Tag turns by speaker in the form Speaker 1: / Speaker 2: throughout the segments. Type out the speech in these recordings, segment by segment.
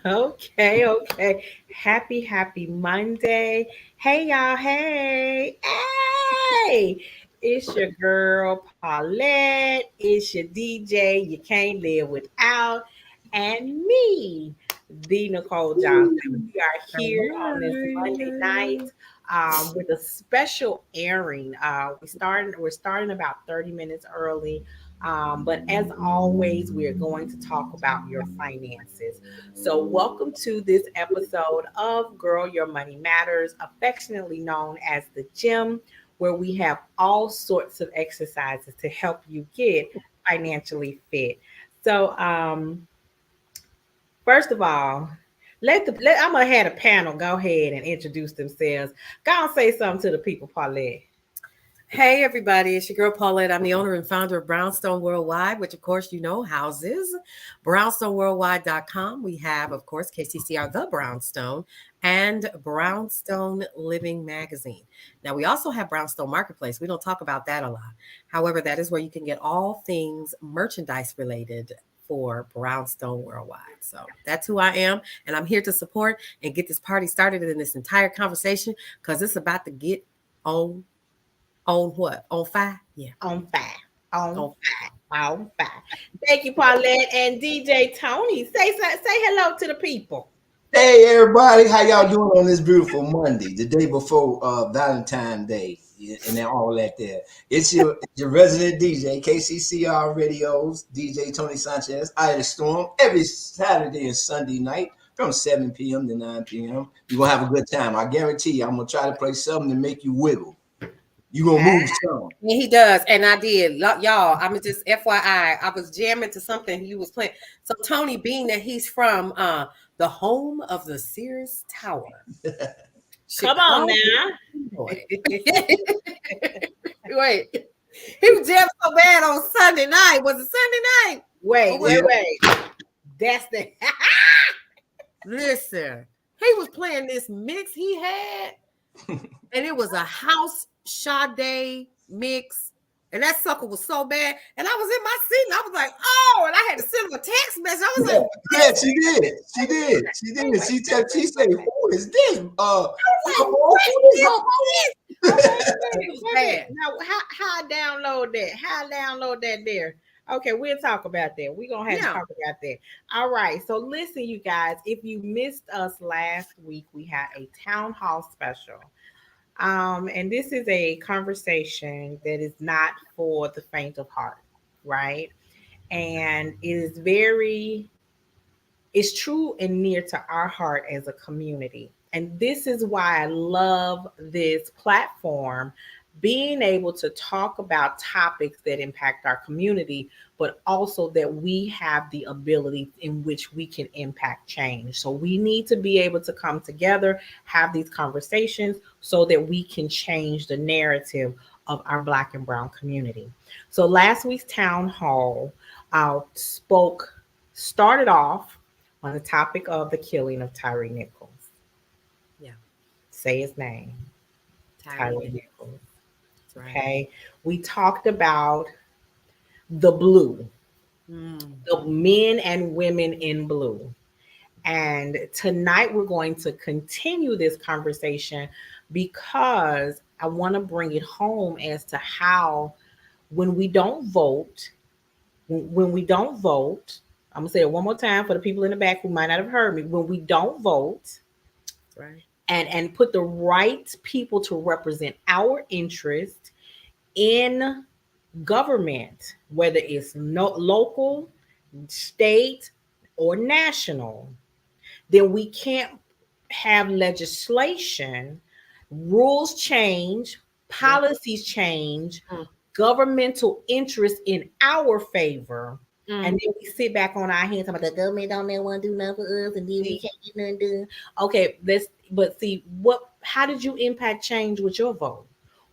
Speaker 1: Okay. Happy Monday. Hey, y'all. Hey. It's your girl, Paulette. It's your DJ, you can't live without. And me, the Nicole Johnson. We are here on this Monday night with a special airing. We're starting about 30 minutes early. But as always, we are going to talk about your finances. So, welcome to this episode of Girl Your Money Matters, affectionately known as the gym, where we have all sorts of exercises to help you get financially fit. So, first of all, I'm gonna have a panel go ahead and introduce themselves. Go and say something to the people, Paulette.
Speaker 2: Hey everybody, it's your girl Paulette. I'm the owner and founder of Brownstone Worldwide, which of course you know houses brownstoneworldwide.com. We have, of course, KCCR The Brownstone and Brownstone Living Magazine. Now we also have Brownstone Marketplace. We don't talk about that a lot. However, that is where you can get all things merchandise related for Brownstone Worldwide. So that's who I am, and I'm here to support and get this party started in this entire conversation because it's about to get on what? On fire? Yeah.
Speaker 1: On fire. On
Speaker 2: On
Speaker 1: fire. On fire. Thank you, Paulette and DJ Tony. Say hello to the people.
Speaker 3: Hey everybody, how y'all doing on this beautiful Monday, the day before Valentine's Day, and then all that there. It's your resident DJ, KCCR Radios, DJ Tony Sanchez, Eye of the Storm, every Saturday and Sunday night from 7 p.m. to 9 p.m. You're gonna have a good time. I guarantee you, I'm gonna try to play something to make you wiggle. You're gonna move some.
Speaker 2: Yeah, he does, and I did. Y'all, I'm just FYI. I was jamming to something he was playing. So Tony, being that he's from the home of the Sears Tower,
Speaker 1: Come on
Speaker 2: Chicago,
Speaker 1: now.
Speaker 2: Illinois. Wait, he was jamming so bad on Sunday night. Was it Sunday night?
Speaker 1: Wait,
Speaker 2: Or was
Speaker 1: wait,
Speaker 2: it-
Speaker 1: wait. That's the
Speaker 2: Listen, he was playing this mix he had, and it was a house Sade mix. And that sucker was so bad. And I was in my seat and I was like, oh, and I had to send him a text message. I was
Speaker 3: Yeah,
Speaker 2: like,
Speaker 3: yeah, she did. She did. She did. She said, "Who is this? Who is
Speaker 1: Oh,
Speaker 3: this?
Speaker 1: wait a minute. Now, how I download that? How I download that there? Okay, we'll talk about that. We're gonna have to
Speaker 2: yeah.
Speaker 1: talk about that. All right. So listen, you guys, if you missed us last week, we had a town hall special. And this is a conversation that is not for the faint of heart, right? And it is very it's true and near to our heart as a community. And this is why I love this platform, being able to talk about topics that impact our community, but also that we have the ability in which we can impact change. So we need to be able to come together, have these conversations so that we can change the narrative of our Black and Brown community. So last week's town hall spoke started off on the topic of the killing of Tyre Nichols.
Speaker 2: Yeah.
Speaker 1: Say his name, Tyre
Speaker 2: Tyre Nichols.
Speaker 1: Nichols.
Speaker 2: That's right.
Speaker 1: Okay. We talked about the blue,
Speaker 2: Mm.
Speaker 1: the men and women in blue. And tonight we're going to continue this conversation because I want to bring it home as to how when we don't vote, when we don't vote, I'm gonna say it one more time for the people in the back who might not have heard me. When we don't vote
Speaker 2: That's right.
Speaker 1: and put the right people to represent our interest in government, whether it's local, state, or national, then we can't have legislation, rules change,
Speaker 2: Yep.
Speaker 1: policies change,
Speaker 2: Mm.
Speaker 1: governmental interest in our favor.
Speaker 2: Mm.
Speaker 1: And then we sit back on our hands talking about the government don't never want to do nothing for us, and then we
Speaker 2: See?
Speaker 1: can't get nothing done. Okay, but see what how did you impact change with your vote?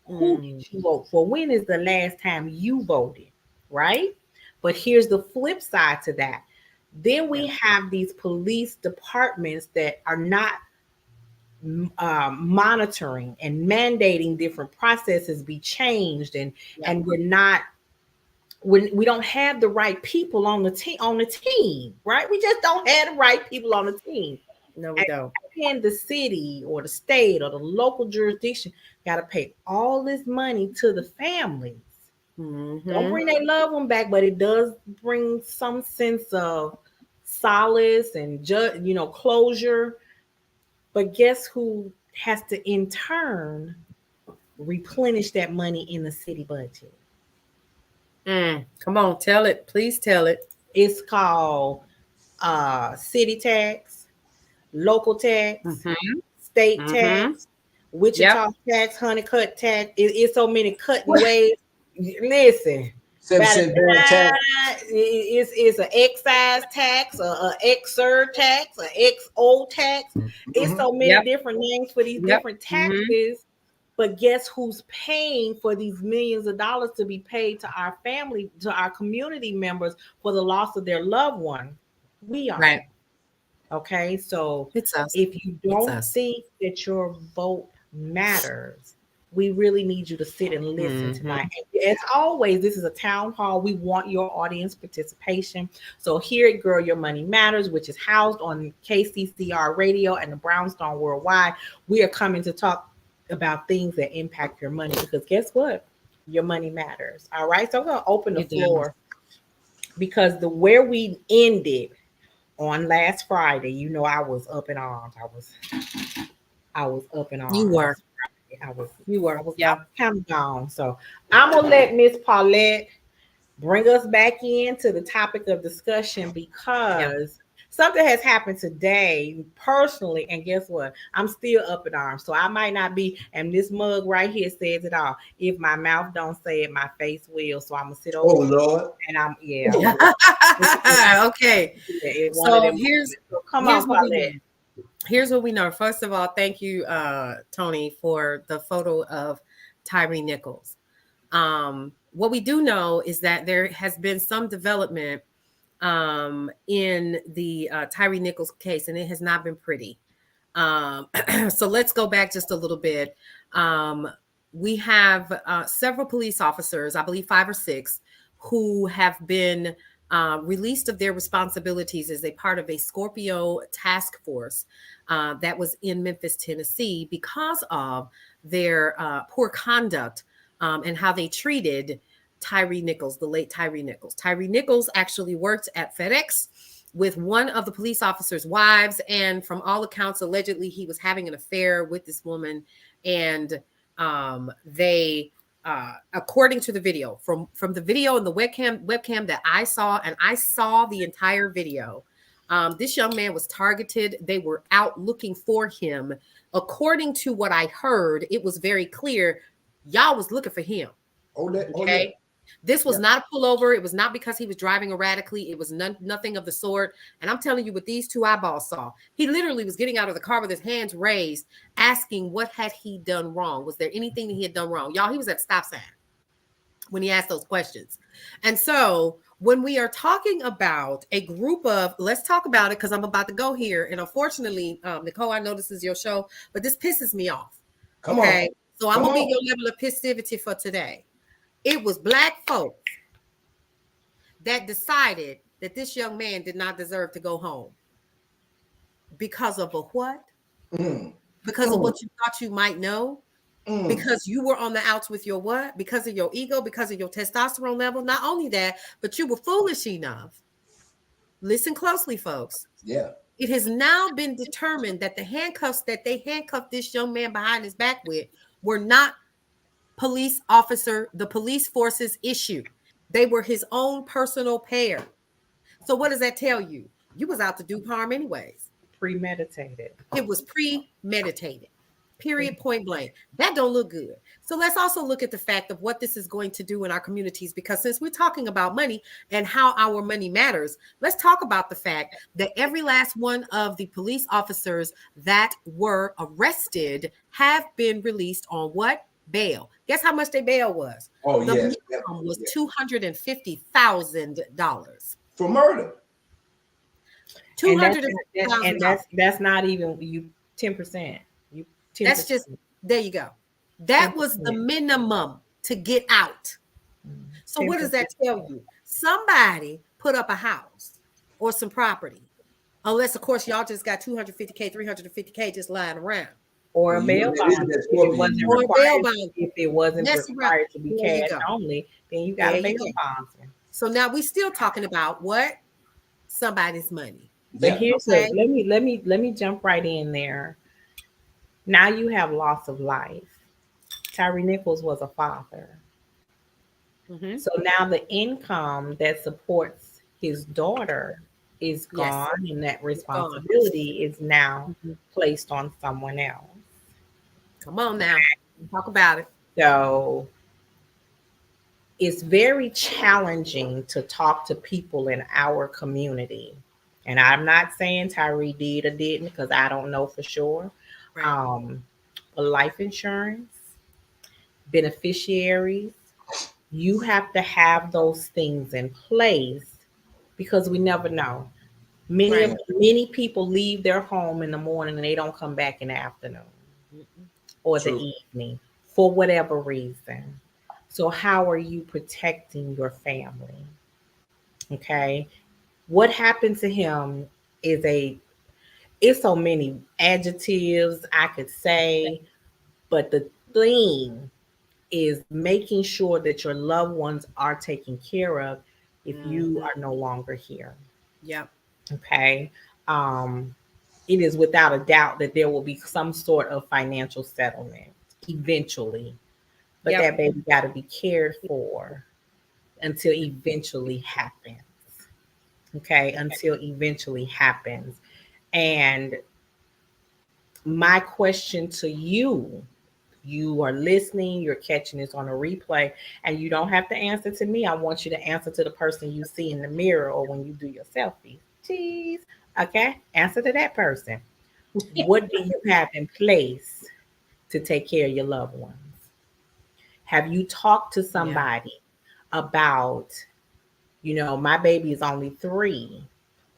Speaker 1: Who
Speaker 2: Mm.
Speaker 1: did you vote for? When is the last time you voted? Right? But here's the flip side to that. Then
Speaker 2: Yeah.
Speaker 1: we have these police departments that are not monitoring and mandating different processes be changed,
Speaker 2: Yeah.
Speaker 1: and we're not when we don't have the right people on the team, right? We just don't have the right people on the team.
Speaker 2: No, we don't.
Speaker 1: And the city or the state or the local jurisdiction got to pay all this money to the families. Don't bring their loved one back, but it does bring some sense of solace and closure. But guess who has to in turn replenish that money in the city budget?
Speaker 2: Come on, tell it. Please tell it.
Speaker 1: It's called city tax, local tax, state tax, Wichita tax, Honeycutt tax. It's so many cutting ways. Listen,
Speaker 3: 7% tax.
Speaker 1: it's an excise tax, a exur tax, an XO tax. It's so many different names for these different taxes. But guess who's paying for these millions of dollars to be paid to our family, to our community members for the loss of their loved one? We are.
Speaker 2: Right.
Speaker 1: Okay, so
Speaker 2: it's us.
Speaker 1: If you don't think that your vote matters, we really need you to sit and listen tonight. And as always, this is a town hall. We want your audience participation. So here at Girl Your Money Matters, which is housed on KCCR Radio and the Brownstone Worldwide, we are coming to talk about things that impact your money, because guess what? Your money matters. All right, so I'm going to open the floor because where we ended on last Friday, I was up in arms. I was up in arms.
Speaker 2: You were.
Speaker 1: I was kind of gone. So I'm gonna let Miss Paulette bring us back into the topic of discussion, because something has happened today personally, and guess what? I'm still up in arms. So I might not be, and this mug right here says it all. If my mouth don't say it, my face will. So I'm gonna sit over.
Speaker 3: Oh Lord.
Speaker 1: And I'm
Speaker 2: okay. So here's what we know. First of all, thank you, Tony, for the photo of Tyre Nichols. What we do know is that there has been some development in the Tyre Nichols case, and it has not been pretty. So let's go back just a little bit. We have several police officers, I believe 5 or 6, who have been released of their responsibilities as a part of a Scorpio task force that was in Memphis, Tennessee, because of their poor conduct and how they treated Tyre Nichols, the late Tyre Nichols. Tyre Nichols actually worked at FedEx with one of the police officers' wives, and from all accounts, allegedly, he was having an affair with this woman, and they according to the video, from the video and the webcam that I saw, and I saw the entire video, this young man was targeted. They were out looking for him. According to what I heard, it was very clear y'all was looking for him. Okay. This was not a pullover. It was not because he was driving erratically. It was nothing of the sort. And I'm telling you what these two eyeballs saw. He literally was getting out of the car with his hands raised, asking what had he done wrong? Was there anything that he had done wrong? Y'all, he was at the stop sign when he asked those questions. And so when we are talking about a group of, let's talk about it, because I'm about to go here. And unfortunately, Nicole, I know this is your show, but this pisses me off.
Speaker 3: Come on.
Speaker 2: So I'm going to be your level of passivity for today. It was Black folks that decided that this young man did not deserve to go home because of a what? Because of what you thought you might know? Because you were on the outs with your what? Because of your ego, because of your testosterone level. Not only that, but you were foolish enough. Listen closely, folks.
Speaker 3: Yeah.
Speaker 2: It has now been determined that the handcuffs that they handcuffed this young man behind his back with were not the police force's issue. They were his own personal pair. So what does that tell you? You was out to do harm anyways.
Speaker 1: Premeditated.
Speaker 2: It was premeditated. Period, point blank. That don't look good. So let's also look at the fact of what this is going to do in our communities, because since we're talking about money and how our money matters, let's talk about the fact that every last one of the police officers that were arrested have been released on what? Bail. Guess how much their bail was?
Speaker 3: Oh,
Speaker 2: the
Speaker 3: yes.
Speaker 2: minimum was $250,000
Speaker 3: for murder.
Speaker 1: And that's not even you 10%. You 10%.
Speaker 2: That's just, there you go. That 10%. Was the minimum to get out. So what does that tell you? Somebody put up a house or some property. Unless, of course, y'all just got 250K, 350K just lying around.
Speaker 1: or
Speaker 3: Well,
Speaker 1: a
Speaker 3: you know
Speaker 1: bail
Speaker 3: that is
Speaker 1: bond
Speaker 3: that
Speaker 1: if it
Speaker 3: Scorpion.
Speaker 1: wasn't
Speaker 2: Or a bail
Speaker 1: required.
Speaker 2: bond.
Speaker 1: If it wasn't
Speaker 2: Messy right.
Speaker 1: required to be
Speaker 2: There you
Speaker 1: cash
Speaker 2: go.
Speaker 1: only, then you got
Speaker 2: There
Speaker 1: a bail
Speaker 2: you go.
Speaker 1: bond.
Speaker 2: So now we still talking about what? Somebody's money.
Speaker 1: But
Speaker 3: Yeah.
Speaker 1: here's the
Speaker 2: Okay.
Speaker 1: let me jump right in there. Now you have loss of life. Tyre Nichols was a father.
Speaker 2: Mm-hmm.
Speaker 1: So now the income that supports his daughter is
Speaker 2: Yes.
Speaker 1: gone, and that
Speaker 2: It's gone.
Speaker 1: responsibility is now
Speaker 2: Mhm.
Speaker 1: placed on someone else.
Speaker 2: Come on now. Talk about it.
Speaker 1: So it's very challenging to talk to people in our community. And I'm not saying Tyree did or didn't because I don't know for sure.
Speaker 2: Right.
Speaker 1: Um, but life insurance, beneficiaries, you have to have those things in place because we never know. Many
Speaker 2: Right.
Speaker 1: of many people leave their home in the morning and they don't come back in the afternoon
Speaker 2: Mm-mm.
Speaker 1: or the
Speaker 3: True.
Speaker 1: evening for whatever reason. So how are you protecting your family? Okay. What happened to him is a it's so many adjectives I could say, but the thing is making sure that your loved ones are taken care of if you
Speaker 2: Mhm.
Speaker 1: are no longer here.
Speaker 2: Yep.
Speaker 1: Okay. Um, it is without a doubt that there will be some sort of financial settlement eventually, but
Speaker 2: Yep.
Speaker 1: that baby got to be cared for until eventually happens. Okay. Until eventually happens. And my question to you, you are listening, you're catching this on a replay, and you don't have to answer to me. I want you to answer to the person you see in the mirror or when you do your selfie. Cheese. Okay? Answer to that person. What do you have in place to take care of your loved ones? Have you talked to
Speaker 2: Yeah.
Speaker 1: somebody about, my baby is only 3.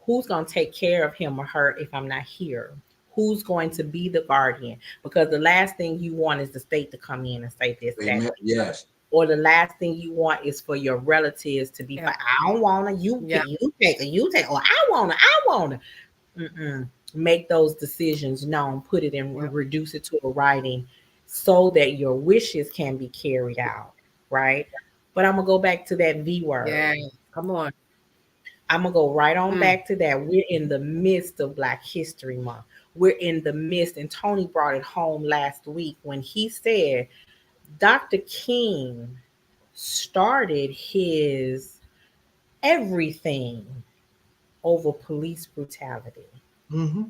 Speaker 1: Who's going to take care of him or her if I'm not here? Who's going to be the guardian? Because the last thing you want is the state to come in and say this, that,
Speaker 3: Amen. Yes.
Speaker 1: or the last thing you want is for your relatives to be
Speaker 2: Yep.
Speaker 1: like, I don't wanna,
Speaker 2: Yep.
Speaker 1: you take, or I wanna. Mm-mm. Make those decisions known, put it in,
Speaker 2: Yep.
Speaker 1: reduce it to a writing, so that your wishes can be carried out, right? But I'm gonna go back to that V word.
Speaker 2: Yeah. Come on.
Speaker 1: I'm gonna go right on
Speaker 2: Mm.
Speaker 1: back to that. We're in the midst of Black History Month. We're in the midst, and Tony brought it home last week when he said Dr. King started his everything over police brutality.
Speaker 3: Mm-hmm.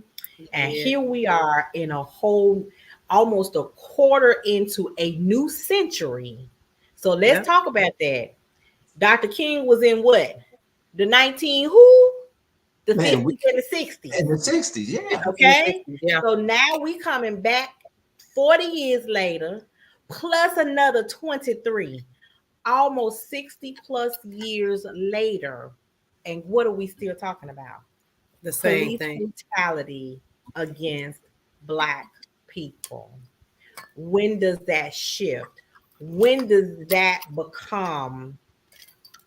Speaker 1: And
Speaker 2: Yeah.
Speaker 1: here we are in a whole, almost a quarter into a new century. So let's
Speaker 2: Yep.
Speaker 1: talk about that. Dr. King was in what? The 19 who? The
Speaker 3: Man,
Speaker 1: 50s
Speaker 3: we
Speaker 1: and the 60s.
Speaker 3: in the 60s. Yeah.
Speaker 2: In the
Speaker 1: Okay?
Speaker 2: 60s. Yeah.
Speaker 1: So now we coming back 40 years later, plus another 23, almost 60 plus years later. And what are we still talking about?
Speaker 2: The same
Speaker 1: Police
Speaker 2: thing.
Speaker 1: brutality against Black people. When does that shift? When does that become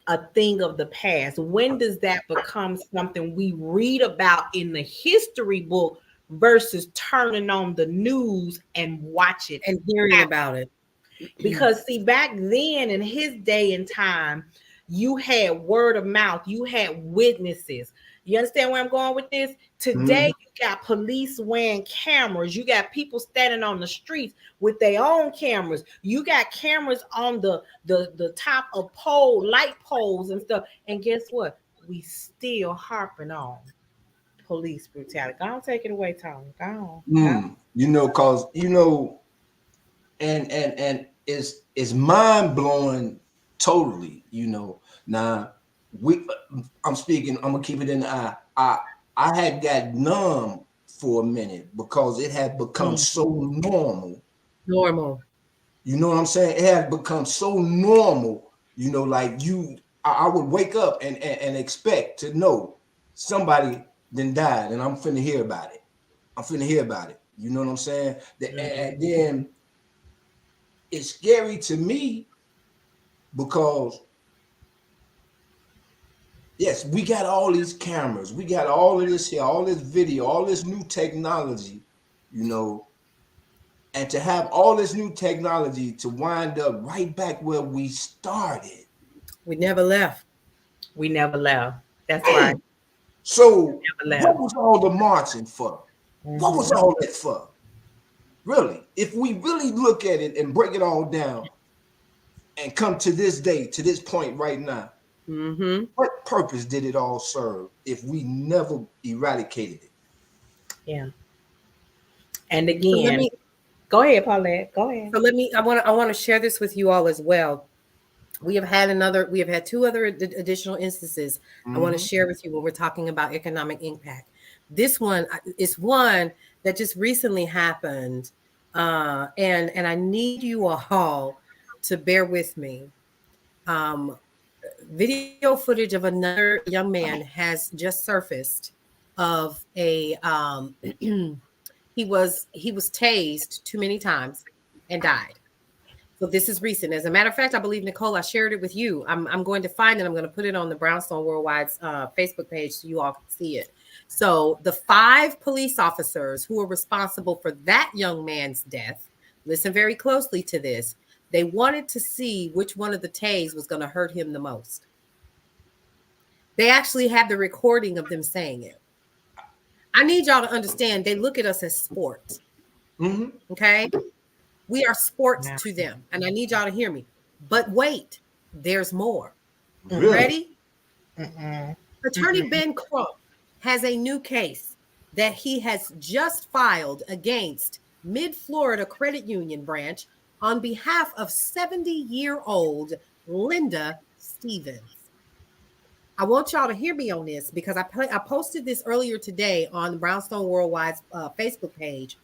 Speaker 1: a thing of the past? When does that become something we read about in the history book versus turning on the news and watch it
Speaker 2: And hearing
Speaker 1: happen?
Speaker 2: about it.
Speaker 1: Because see, back then in his day and time, you had word of mouth, you had witnesses. You understand where I'm going with this? Today,
Speaker 3: Mm-hmm.
Speaker 1: you got police wearing cameras. You got people standing on the streets with their own cameras. You got cameras on the top of light poles and stuff. And guess what? We still harping on police brutality. Go on, take it away, Tony. Go on. Go.
Speaker 3: Cause and it's mind blowing totally. Now we I'm speaking. I'm gonna keep it in the eye. I had got numb for a minute because it had become
Speaker 1: Mm.
Speaker 3: so normal.
Speaker 2: Normal.
Speaker 3: You know what I'm saying? It had become so normal. Like I would wake up and expect to know somebody then died, and I'm finna hear about it. I'm finna hear about it. You know what I'm saying? And then it's scary to me because Yes, we got all these cameras, we got all of this here, all this video, all this new technology, you know, and to have all this new technology to wind up right back where we started.
Speaker 2: We never left.
Speaker 1: We never left. That's right.
Speaker 3: So,
Speaker 1: Never
Speaker 3: what
Speaker 1: left.
Speaker 3: was all the marching for? What was
Speaker 1: Hmm.
Speaker 3: all that for? Really, if we really look at it and break it all down and come to this day, to this point right now,
Speaker 2: Mm-hmm.
Speaker 3: what purpose did it all serve if we never eradicated it?
Speaker 1: Yeah. And
Speaker 2: So let
Speaker 1: again,
Speaker 2: me
Speaker 1: go ahead, Paulette. Go ahead.
Speaker 2: I want to share this with you all as well. We have had two other additional instances I want to
Speaker 3: Mm-hmm.
Speaker 2: share with you when we're talking about economic impact. This one is one that just recently happened, and I need you all to bear with me. Um, Video footage of another young man has just surfaced of a he was tased too many times and died. So this is recent. As a matter of fact, I believe, Nicole, I shared it with you. I'm going to find it. I'm going to put it on the Brownstone Worldwide's Facebook page so you all can see it. So the 5 police officers who are responsible for that young man's death, listen very closely to this. They wanted to see which one of the tays was going to hurt him the most. They actually have the recording of them saying it. I need y'all to understand they look at us as sports.
Speaker 3: Mm-hmm.
Speaker 2: Okay? We are sports
Speaker 1: Yeah.
Speaker 2: to them. And I need y'all to hear me. But wait, there's more.
Speaker 3: Really?
Speaker 2: Ready?
Speaker 1: Mm-mm.
Speaker 2: Attorney
Speaker 1: Mm-mm.
Speaker 2: Ben Crump has a new case that he has just filed against Mid Florida Credit Union branch on behalf of 70-year-old Linda Stevens. I want y'all to hear me on this because I posted this earlier today on the Brownstone Worldwide's Facebook page.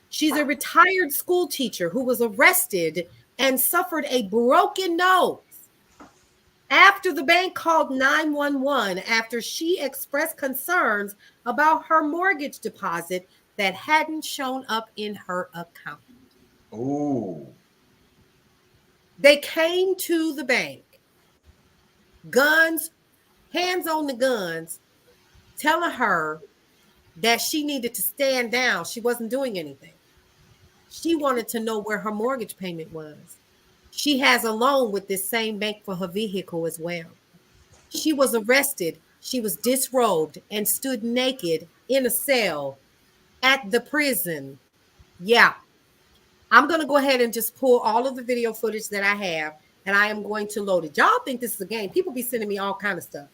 Speaker 2: She's a retired school teacher who was arrested and suffered a broken nose after the bank called 911 after she expressed concerns about her mortgage deposit that hadn't shown up in her account.
Speaker 3: Oh.
Speaker 2: They came to the bank, guns, hands on the guns, telling her that she needed to stand down. She wasn't doing anything. She wanted to know where her mortgage payment was. She has a loan with this same bank for her vehicle as well. She was arrested. She was disrobed and stood naked in a cell at the prison. Yeah, I'm going to go ahead and just pull all of the video footage that I have and I am going to load it. Y'all think this is a game. People be sending me all kind of stuff.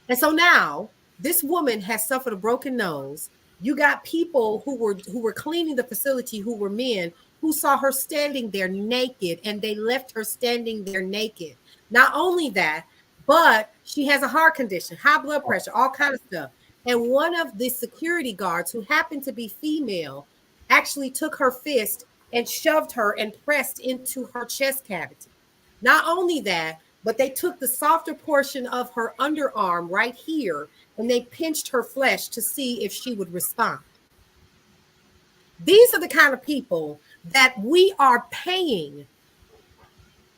Speaker 2: And so now this woman has suffered a broken nose. You got people who were cleaning the facility who were men who saw her standing there naked and they left her standing there naked. Not only that, but she has a heart condition, high blood pressure, all kind of stuff. And one of the security guards who happened to be female actually took her fist and shoved her and pressed into her chest cavity. Not only that, but they took the softer portion of her underarm right here and they pinched her flesh to see if she would respond. These are the kind of people that we are paying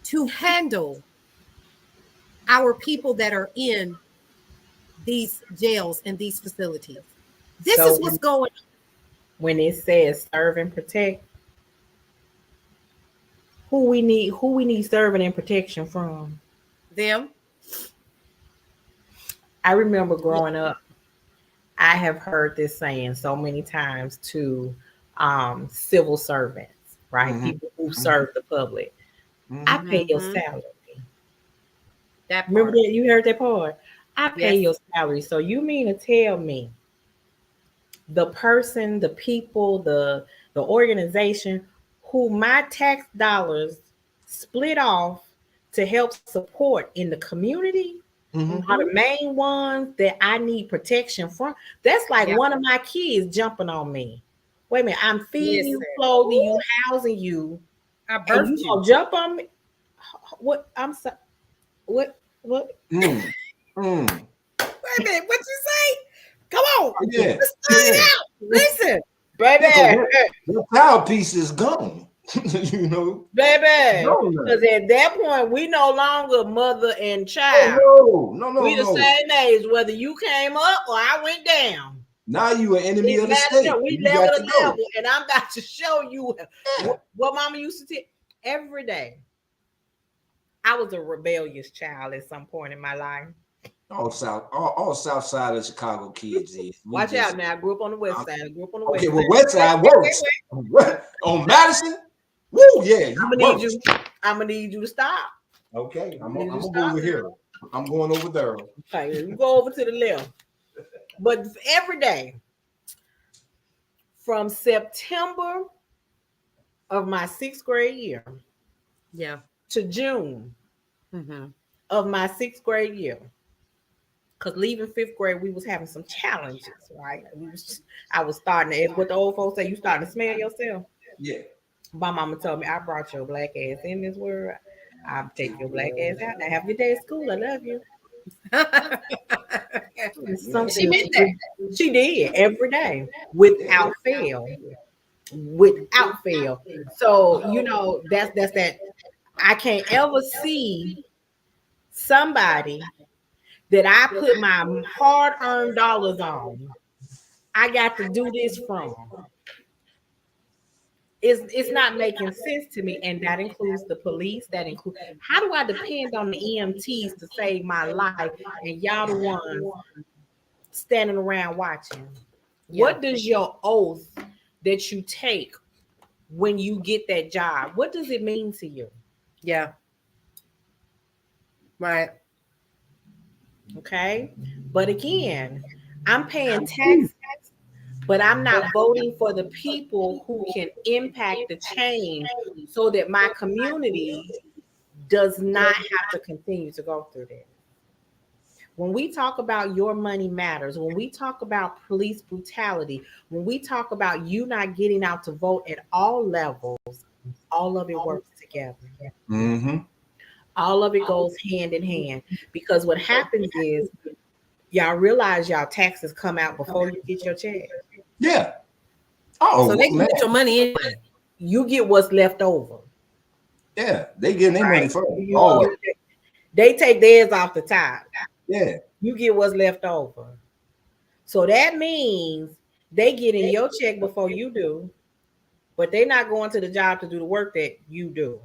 Speaker 2: to handle our people that are in these jails and these facilities. This
Speaker 1: So
Speaker 2: is what's going on.
Speaker 1: when it says serve and protect, who we need serving and protection from?
Speaker 2: Them.
Speaker 1: I remember growing up, I have heard this saying so many times to civil servants, right?
Speaker 3: Mm-hmm.
Speaker 1: People who
Speaker 3: Mm-hmm.
Speaker 1: serve the public. I
Speaker 3: Mm-hmm.
Speaker 1: pay your
Speaker 2: Mm-hmm.
Speaker 1: salary.
Speaker 2: That
Speaker 1: Remember
Speaker 2: part.
Speaker 1: that? You heard that part? I pay
Speaker 2: Yes.
Speaker 1: your salary. So you mean to tell me the person, the people, the organization who my tax dollars split off to help support in the community
Speaker 3: Mm-hmm.
Speaker 1: are
Speaker 2: Mm-hmm.
Speaker 1: the main ones that I need protection from. That's like
Speaker 2: Yeah.
Speaker 1: one of my kids jumping on me. Wait a minute, I'm feeding you,
Speaker 2: Listen.
Speaker 1: clothing you,
Speaker 2: Ooh,
Speaker 1: housing you,
Speaker 2: I
Speaker 1: and you
Speaker 2: birthed you.
Speaker 1: gonna jump on me? What? I'm sorry. What? What?
Speaker 3: Mm. Mm.
Speaker 2: Wait a minute. What you say? Come on.
Speaker 3: Yeah.
Speaker 2: Let's start
Speaker 3: Yeah.
Speaker 2: it out. Listen.
Speaker 3: Yeah, 'cause
Speaker 1: Baby.
Speaker 3: that child piece is gone. You know,
Speaker 1: baby.
Speaker 3: no,
Speaker 1: Because at that point, we no longer mother and child.
Speaker 3: oh no,
Speaker 1: We the
Speaker 3: no.
Speaker 1: same age, whether you came up or I went down.
Speaker 3: Now you an enemy
Speaker 1: It
Speaker 3: of the
Speaker 1: matters.
Speaker 3: state.
Speaker 1: We
Speaker 3: You
Speaker 1: level
Speaker 3: got to
Speaker 1: to
Speaker 3: go.
Speaker 1: level, and I'm about to show you
Speaker 3: Yeah.
Speaker 1: what Mama used to tell every day. I was a rebellious child at some point in my life.
Speaker 3: All South Side of Chicago kids is. We
Speaker 1: Watch
Speaker 3: just
Speaker 1: out now. I grew up on the west side. I grew up on the
Speaker 3: okay.
Speaker 1: west
Speaker 3: Well,
Speaker 1: side.
Speaker 3: West Side works. What on Madison? Woo, yeah, you works.
Speaker 1: I'm gonna need you to stop.
Speaker 3: Okay, I'm
Speaker 1: You
Speaker 3: gonna go
Speaker 1: stop
Speaker 3: over
Speaker 1: now.
Speaker 3: here. I'm going over there.
Speaker 1: Okay, you go over to the left. But every day from September of my 6th grade year
Speaker 2: Yeah.
Speaker 1: to June
Speaker 2: Mm-hmm.
Speaker 1: of my 6th grade year, because leaving 5th grade, we was having some challenges, right? I was starting to, what the old folks say, you starting to smell yourself.
Speaker 3: Yeah.
Speaker 1: My mama told me, I brought your black ass in this world. I'll take your black ass out. Now have your day at school. I love you.
Speaker 2: She meant that.
Speaker 1: She did every day without fail. Without fail. So, that's that. I can't ever see somebody that I put my hard earned dollars on. I got to do this from. It's not making sense to me, and that includes the police. That includes, how do I depend on the EMTs to save my life, and y'all the ones standing around watching?
Speaker 2: Yeah.
Speaker 1: What does your oath that you take when you get that job, what does it mean to you?
Speaker 2: Yeah. Right.
Speaker 1: Okay, but again, I'm paying taxes, but I'm not voting for the people who can impact the change so that my community does not have to continue to go through that. When we talk about your money matters, when we talk about police brutality, when we talk about you not getting out to vote at all levels, all of it works together.
Speaker 3: Mm-hmm.
Speaker 1: All of it goes hand in hand, because what happens is y'all realize y'all taxes come out before you get your check.
Speaker 3: Yeah.
Speaker 2: So
Speaker 3: Oh
Speaker 2: they can
Speaker 3: man.
Speaker 2: get your money anyway.
Speaker 1: You get what's left over.
Speaker 3: Yeah. They getting their money
Speaker 1: Right?
Speaker 3: first. Always.
Speaker 1: They take theirs off the top.
Speaker 3: Yeah.
Speaker 1: You get what's left over. So that means they get in your check before you do, but they're not going to the job to do the work that you do.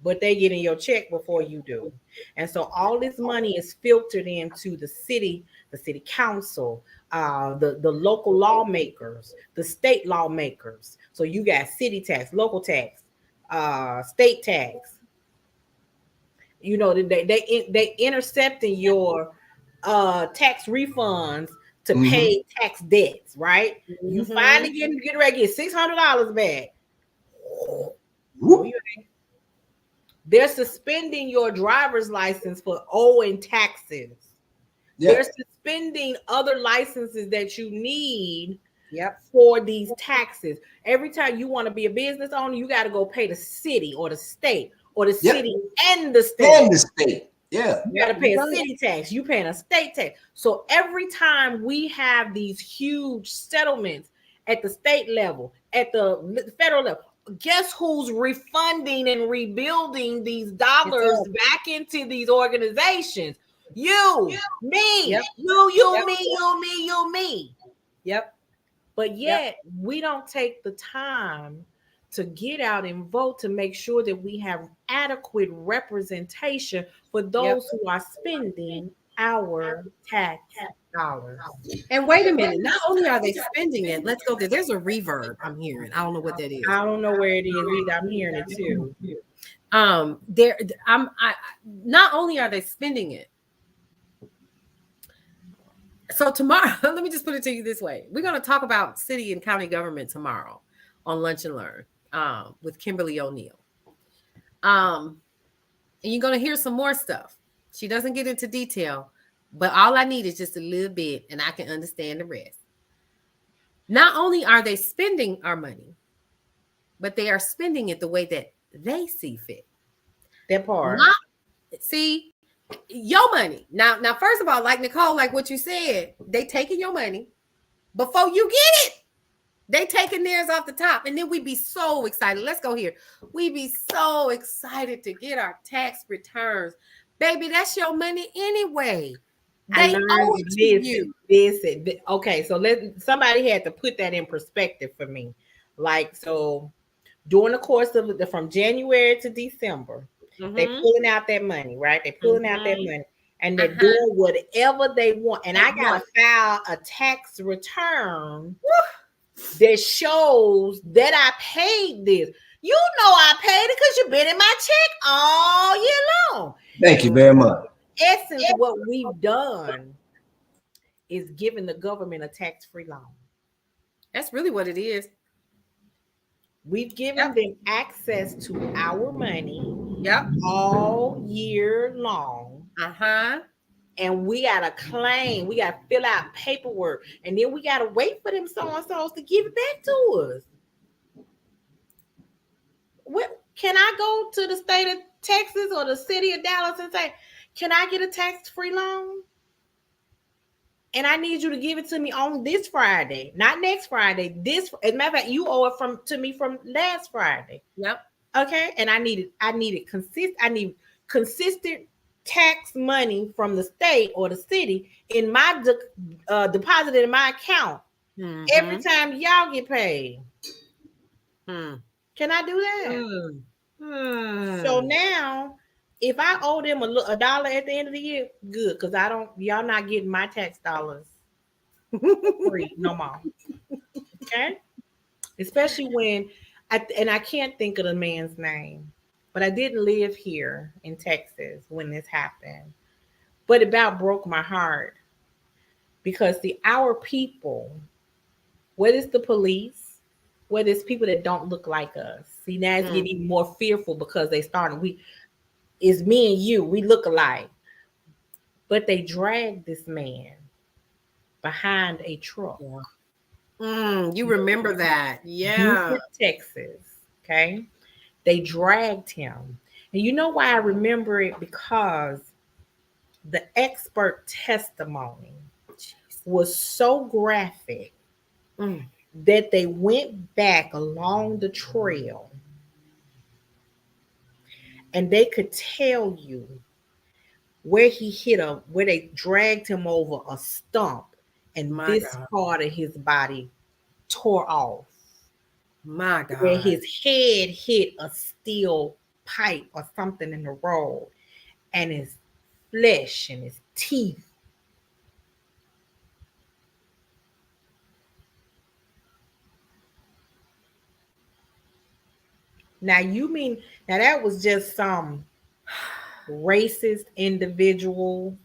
Speaker 1: But they get in your check before you do. And so all this money is filtered into the city council, the local lawmakers, the state lawmakers. So you got city tax, local tax, state tax. They intercepting your tax refunds to
Speaker 3: Mm-hmm.
Speaker 1: pay tax debts, right? You finally
Speaker 2: Mm-hmm.
Speaker 1: get ready to get $600 back. No,
Speaker 3: Whoop.
Speaker 1: you ain't. They're suspending your driver's license for owing taxes.
Speaker 3: Yeah.
Speaker 1: They're suspending other licenses that you need
Speaker 2: Yep.
Speaker 1: for these taxes. Every time you want to be a business owner, you got to go pay the city or the state, or the
Speaker 3: Yep.
Speaker 1: city and the state.
Speaker 3: And the state. Yeah.
Speaker 1: You got to pay a city tax. You paying a state tax. So every time we have these huge settlements at the state level, at the federal level, guess who's refunding and rebuilding these dollars back into these organizations? You, me,
Speaker 2: Yep.
Speaker 1: you, me.
Speaker 2: Yep.
Speaker 1: But yet we don't take the time to get out and vote to make sure that we have adequate representation for those who are spending our tax dollars.
Speaker 2: And wait a minute. Not only are they spending it, let's go there. There's a reverb I'm hearing. I don't know what that is.
Speaker 1: I don't know where it is either. I'm hearing it too.
Speaker 2: There I not only are they spending it. So tomorrow, let me just put it to you this way. We're going to talk about city and county government tomorrow on Lunch and Learn with Kimberly O'Neill. And you're going to hear some more stuff. She doesn't get into detail, but all I need is just a little bit and I can understand the rest. Not only are they spending our money, but they are spending it the way that they see fit.
Speaker 1: That part.
Speaker 2: See, your money. Now, first of all, like Nicole, like what you said, they taking your money before you get it. They taking theirs off the top, and then we be so excited. Let's go here. We be so excited to get our tax returns. Baby, that's your money anyway.
Speaker 1: I
Speaker 2: They owe
Speaker 1: learned
Speaker 2: it to
Speaker 1: this,
Speaker 2: you.
Speaker 1: okay, so somebody had to put that in perspective for me. Like, so during the course of from January to December, they
Speaker 2: Mm-hmm.
Speaker 1: pulling out that money, right? They pulling out that
Speaker 2: Mm-hmm.
Speaker 1: money and they're
Speaker 2: Uh-huh.
Speaker 1: doing whatever they want. And
Speaker 2: They
Speaker 1: I gotta
Speaker 2: want.
Speaker 1: file a tax return that shows that I paid this. You know I paid it because you've been in my check all year long.
Speaker 3: Thank you very much.
Speaker 1: Essence, what we've done is giving the government a tax-free loan.
Speaker 2: That's really what it is.
Speaker 1: We've given
Speaker 2: Yep.
Speaker 1: them access to our money
Speaker 2: Yep.
Speaker 1: all year long.
Speaker 2: Uh-huh.
Speaker 1: And we gotta claim, we gotta fill out paperwork, and then we gotta wait for them so-and-sos to give it back to us. What can I go to the state of Texas or the city of Dallas and say, can I get a tax-free loan? And I need you to give it to me on this Friday, not next Friday. As a matter of fact, you owe it to me from last Friday.
Speaker 2: Yep.
Speaker 1: Okay, and I need consistent tax money from the state or the city in my deposited in my account every
Speaker 2: Mm-hmm.
Speaker 1: time y'all get paid.
Speaker 2: Mm.
Speaker 1: Can I do that?
Speaker 2: Mm.
Speaker 1: So
Speaker 2: Mm.
Speaker 1: now, if I owe them a dollar at the end of the year, good, because y'all not getting my tax dollars free no more. Okay, especially when I can't think of the man's name, but I didn't live here in Texas when this happened. But it about broke my heart because our people, whether it's the police, whether it's people that don't look like us, see now it's
Speaker 2: Mm.
Speaker 1: getting even more fearful because they started. It's me and you, we look alike, but they dragged this man behind a truck.
Speaker 2: Yeah. You remember that. Yeah.
Speaker 1: Houston, Texas. Okay. They dragged him. And you know why I remember it? Because the expert testimony
Speaker 2: Jeez.
Speaker 1: was so graphic
Speaker 2: Mm.
Speaker 1: that they went back along the trail and they could tell you where he hit him, where they dragged him over a stump, and
Speaker 2: My
Speaker 1: this
Speaker 2: God.
Speaker 1: part of his body tore off,
Speaker 2: My
Speaker 1: where
Speaker 2: God.
Speaker 1: his head hit a steel pipe or something in the road, and his flesh and his teeth. Now that was just some racist individuals,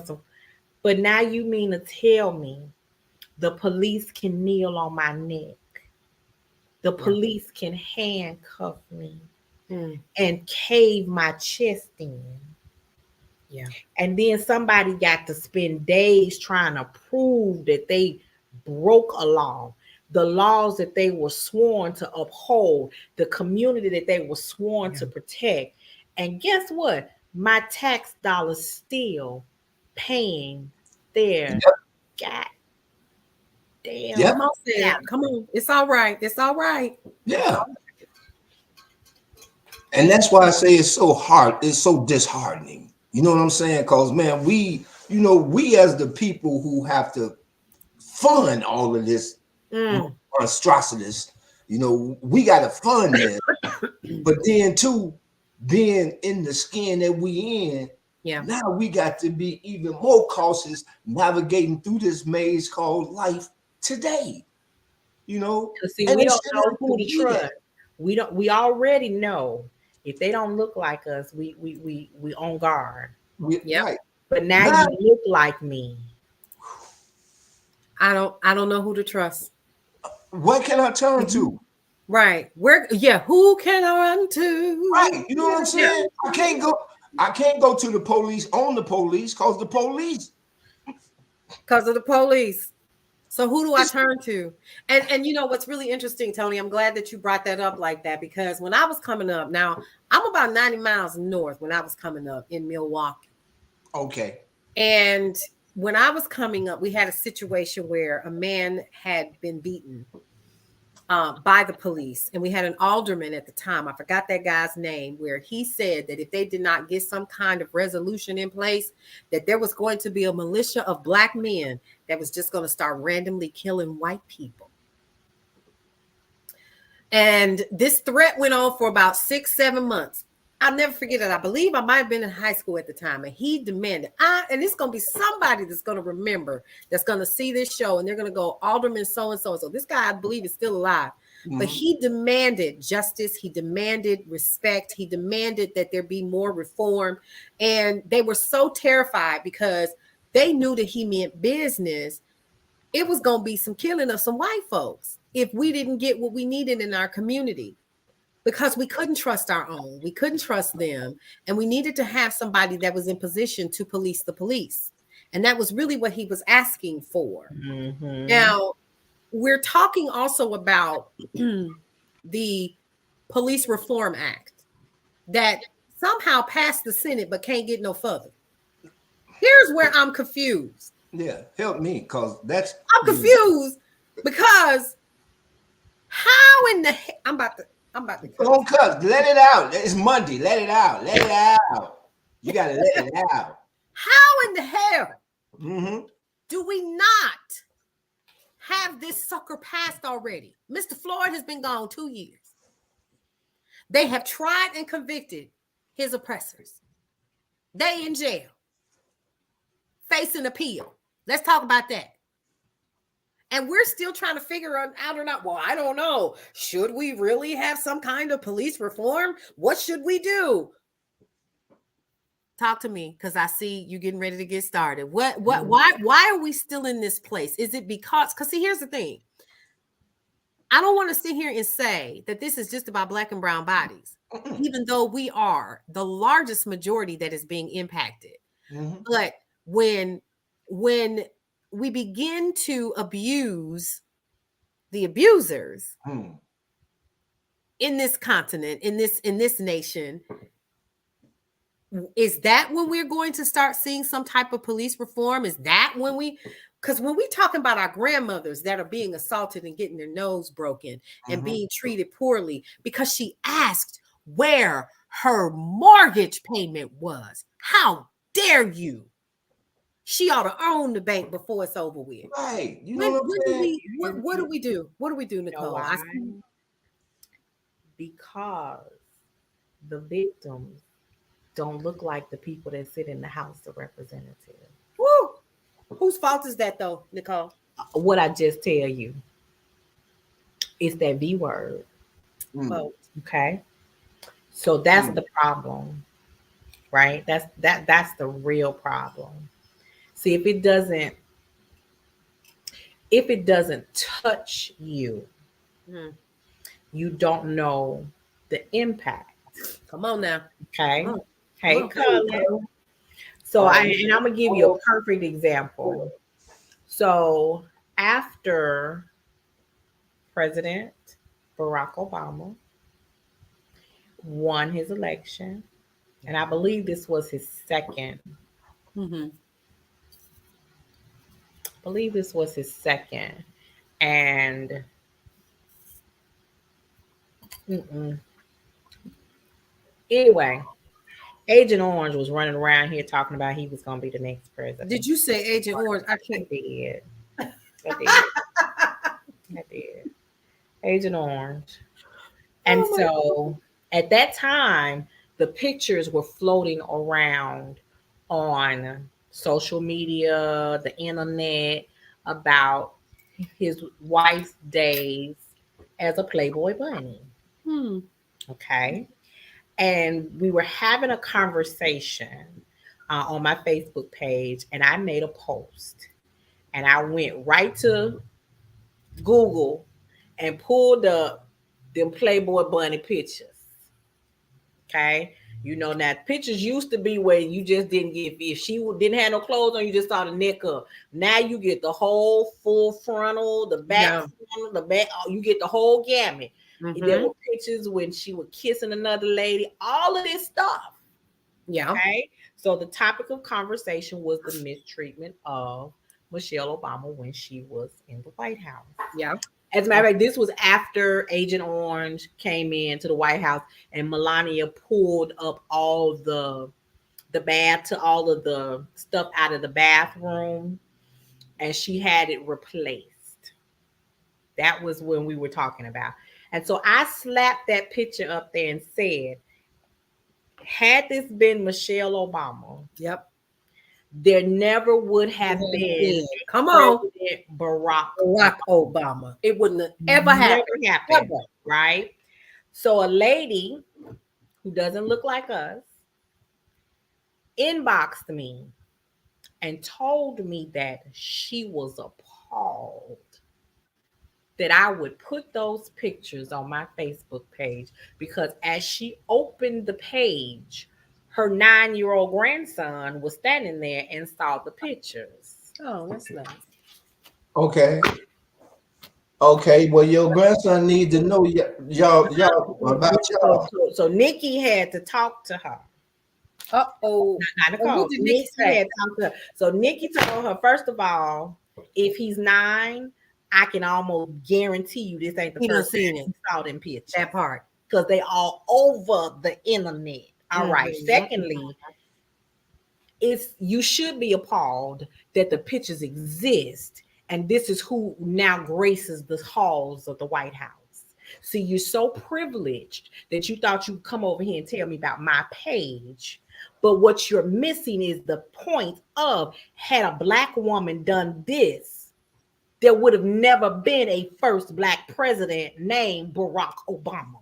Speaker 1: some, but now you mean to tell me the police can kneel on my neck, the
Speaker 2: Yeah.
Speaker 1: police can handcuff me
Speaker 2: Mm.
Speaker 1: and cave my chest in,
Speaker 2: Yeah.
Speaker 1: and then somebody got to spend days trying to prove that they broke a law, the laws that they were sworn to uphold, the community that they were sworn
Speaker 2: Yeah.
Speaker 1: to protect. And guess what? My tax dollars still paying their
Speaker 3: Yep.
Speaker 1: goddamn
Speaker 2: Come
Speaker 3: Yep.
Speaker 2: on, Sid.
Speaker 1: salary.
Speaker 2: Come on. It's all right. It's all right. It's
Speaker 3: Yeah.
Speaker 2: all
Speaker 3: And that's why I say it's so hard. It's so disheartening. You know what I'm saying? Because man, we as the people who have to fund all of this
Speaker 2: right.
Speaker 3: monstrosities, we got to fund this.
Speaker 2: Mm.
Speaker 3: But then too, being in the skin that we in,
Speaker 2: Yeah.
Speaker 3: now we got to be even more cautious navigating through this maze called life today. You know,
Speaker 1: See,
Speaker 3: and
Speaker 1: we
Speaker 3: it
Speaker 1: don't
Speaker 3: shouldn't
Speaker 1: know
Speaker 3: have
Speaker 1: who
Speaker 3: to
Speaker 1: to
Speaker 3: be that.
Speaker 1: trust. We already know if they don't look like us, we on guard.
Speaker 2: Yep.
Speaker 3: Right
Speaker 1: But now
Speaker 3: now,
Speaker 1: you look like me.
Speaker 2: I don't know who to trust.
Speaker 3: what can I turn
Speaker 2: Mhm.
Speaker 3: to?
Speaker 2: Right. Who can I run to?
Speaker 3: Right, you know what I'm
Speaker 2: Yeah.
Speaker 3: saying? I can't go to the police on the police because the police.
Speaker 2: Because of the police. So who do I
Speaker 3: It's,
Speaker 2: turn to? And you know what's really interesting, Tony? I'm glad that you brought that up like that because when I was coming up, now I'm about 90 miles north when I was coming up in Milwaukee.
Speaker 3: okay.
Speaker 2: And when I was coming up, we had a situation where a man had been beaten by the police. And we had an alderman at the time, I forgot that guy's name, where he said that if they did not get some kind of resolution in place, that there was going to be a militia of black men that was just going to start randomly killing white people. And this threat went on for about 6-7 months. I'll never forget it. I believe I might have been in high school at the time, and he demanded, and it's going to be somebody that's going to remember, that's going to see this show, and they're going to go, Alderman so-and-so. So this guy, I believe, is still alive. Mm-hmm. But he demanded justice. He demanded respect. He demanded that there be more reform. And they were so terrified because they knew that he meant business. It was going to be some killing of some white folks if we didn't get what we needed in our community. Because we couldn't trust our own. We couldn't trust them. And we needed to have somebody that was in position to police the police. And that was really what he was asking for. Mm-hmm. Now, we're talking also about the Police Reform Act that somehow passed the Senate but can't get no further. Here's where I'm confused.
Speaker 3: Yeah, help me, because that's...
Speaker 2: I'm confused because how in the... I'm about to...
Speaker 3: Don't cut. Let it out. It's Monday. Let it out. Let it out. You gotta let it out.
Speaker 2: How in the hell do we not have this sucker passed already? Mr. Floyd has been gone 2 years. They have tried and convicted his oppressors. They in jail, facing appeal. Let's talk about that. And we're still trying to figure out or not. Well, I don't know. Should we really have some kind of police reform? What should we do? Talk to me, because I see you getting ready to get started. Why are we still in this place? Is it because see, here's the thing. I don't want to sit here and say that this is just about black and brown bodies, even though we are the largest majority that is being impacted. Mm-hmm. But when we begin to abuse the abusers in this continent, in this nation, is that when we're going to start seeing some type of police reform? Is that when because when we talking about our grandmothers that are being assaulted and getting their nose broken and being treated poorly because she asked where her mortgage payment was, how dare you? She ought to own the bank before it's over with.
Speaker 3: Right. You know what
Speaker 2: do we do? What do we do, Nicole?
Speaker 1: Because the victims don't look like the people that sit in the House of Representatives.
Speaker 2: Woo! Whose fault is that, though, Nicole?
Speaker 1: What I just tell you. It's that V word. Okay. So that's the problem, right? That's the real problem. See, if it doesn't touch you, you don't know the impact.
Speaker 2: Come on now.
Speaker 1: Okay. Hey, Colin. So I'm gonna give you a perfect example. So after President Barack Obama won his election, and I believe this was his second. Believe this was his second, and anyway, Agent Orange was running around here talking about he was going to be the next president.
Speaker 2: Did you say Agent Orange? I
Speaker 1: did. Agent Orange. And so at that time, the pictures were floating around on social media, the internet, about his wife's days as a Playboy bunny. Okay. And we were having a conversation on my Facebook page, and I made a post. And I went right to Google and pulled up them Playboy bunny pictures. Okay. You know, now pictures used to be where you just didn't get, if she didn't have no clothes on, you just saw the neck up. Now you get the whole full frontal, the back frontal, the back, you get the whole gamut. There were pictures when she was kissing another lady, all of this stuff.
Speaker 2: Yeah.
Speaker 1: Okay. So the topic of conversation was the mistreatment of Michelle Obama when she was in the White House.
Speaker 2: Yeah.
Speaker 1: As a matter of fact, this was after Agent Orange came into the White House and Melania pulled up all the bath to all of the stuff out of the bathroom and she had it replaced. That was when we were talking about. And so I slapped that picture up there and said, had this been Michelle Obama,
Speaker 2: Yep.
Speaker 1: there never would have been
Speaker 2: Come on,
Speaker 1: President Barack
Speaker 2: Barack
Speaker 1: Obama.
Speaker 2: Obama. It wouldn't have ever
Speaker 1: Never
Speaker 2: happened.
Speaker 1: happened,
Speaker 2: Ever.
Speaker 1: right? So a lady who doesn't look like us inboxed me and told me that she was appalled that I would put those pictures on my Facebook page because as she opened the page, her 9-year-old grandson was standing there and saw the pictures.
Speaker 2: Oh, that's nice.
Speaker 3: Okay. Okay. Well, your grandson needs to know y'all about y'all.
Speaker 1: So Nikki had to talk to her.
Speaker 2: Uh-oh.
Speaker 1: Not Nicole.
Speaker 2: What did Nikki
Speaker 1: Nikki
Speaker 2: say?
Speaker 1: had talked to her. So Nikki told her, first of all, if he's 9, I can almost guarantee you this ain't the
Speaker 2: He done
Speaker 1: first time
Speaker 2: seen
Speaker 1: he
Speaker 2: it.
Speaker 1: saw them pictures.
Speaker 2: That part.
Speaker 1: Because they all over the internet. All right.
Speaker 2: Mhm.
Speaker 1: Secondly, it's you should be appalled that the pictures exist, and this is who now graces the halls of the White House. See, you're so privileged that you thought you'd come over here and tell me about my page. But what you're missing is the point of had a black woman done this, there would have never been a first black president named Barack Obama.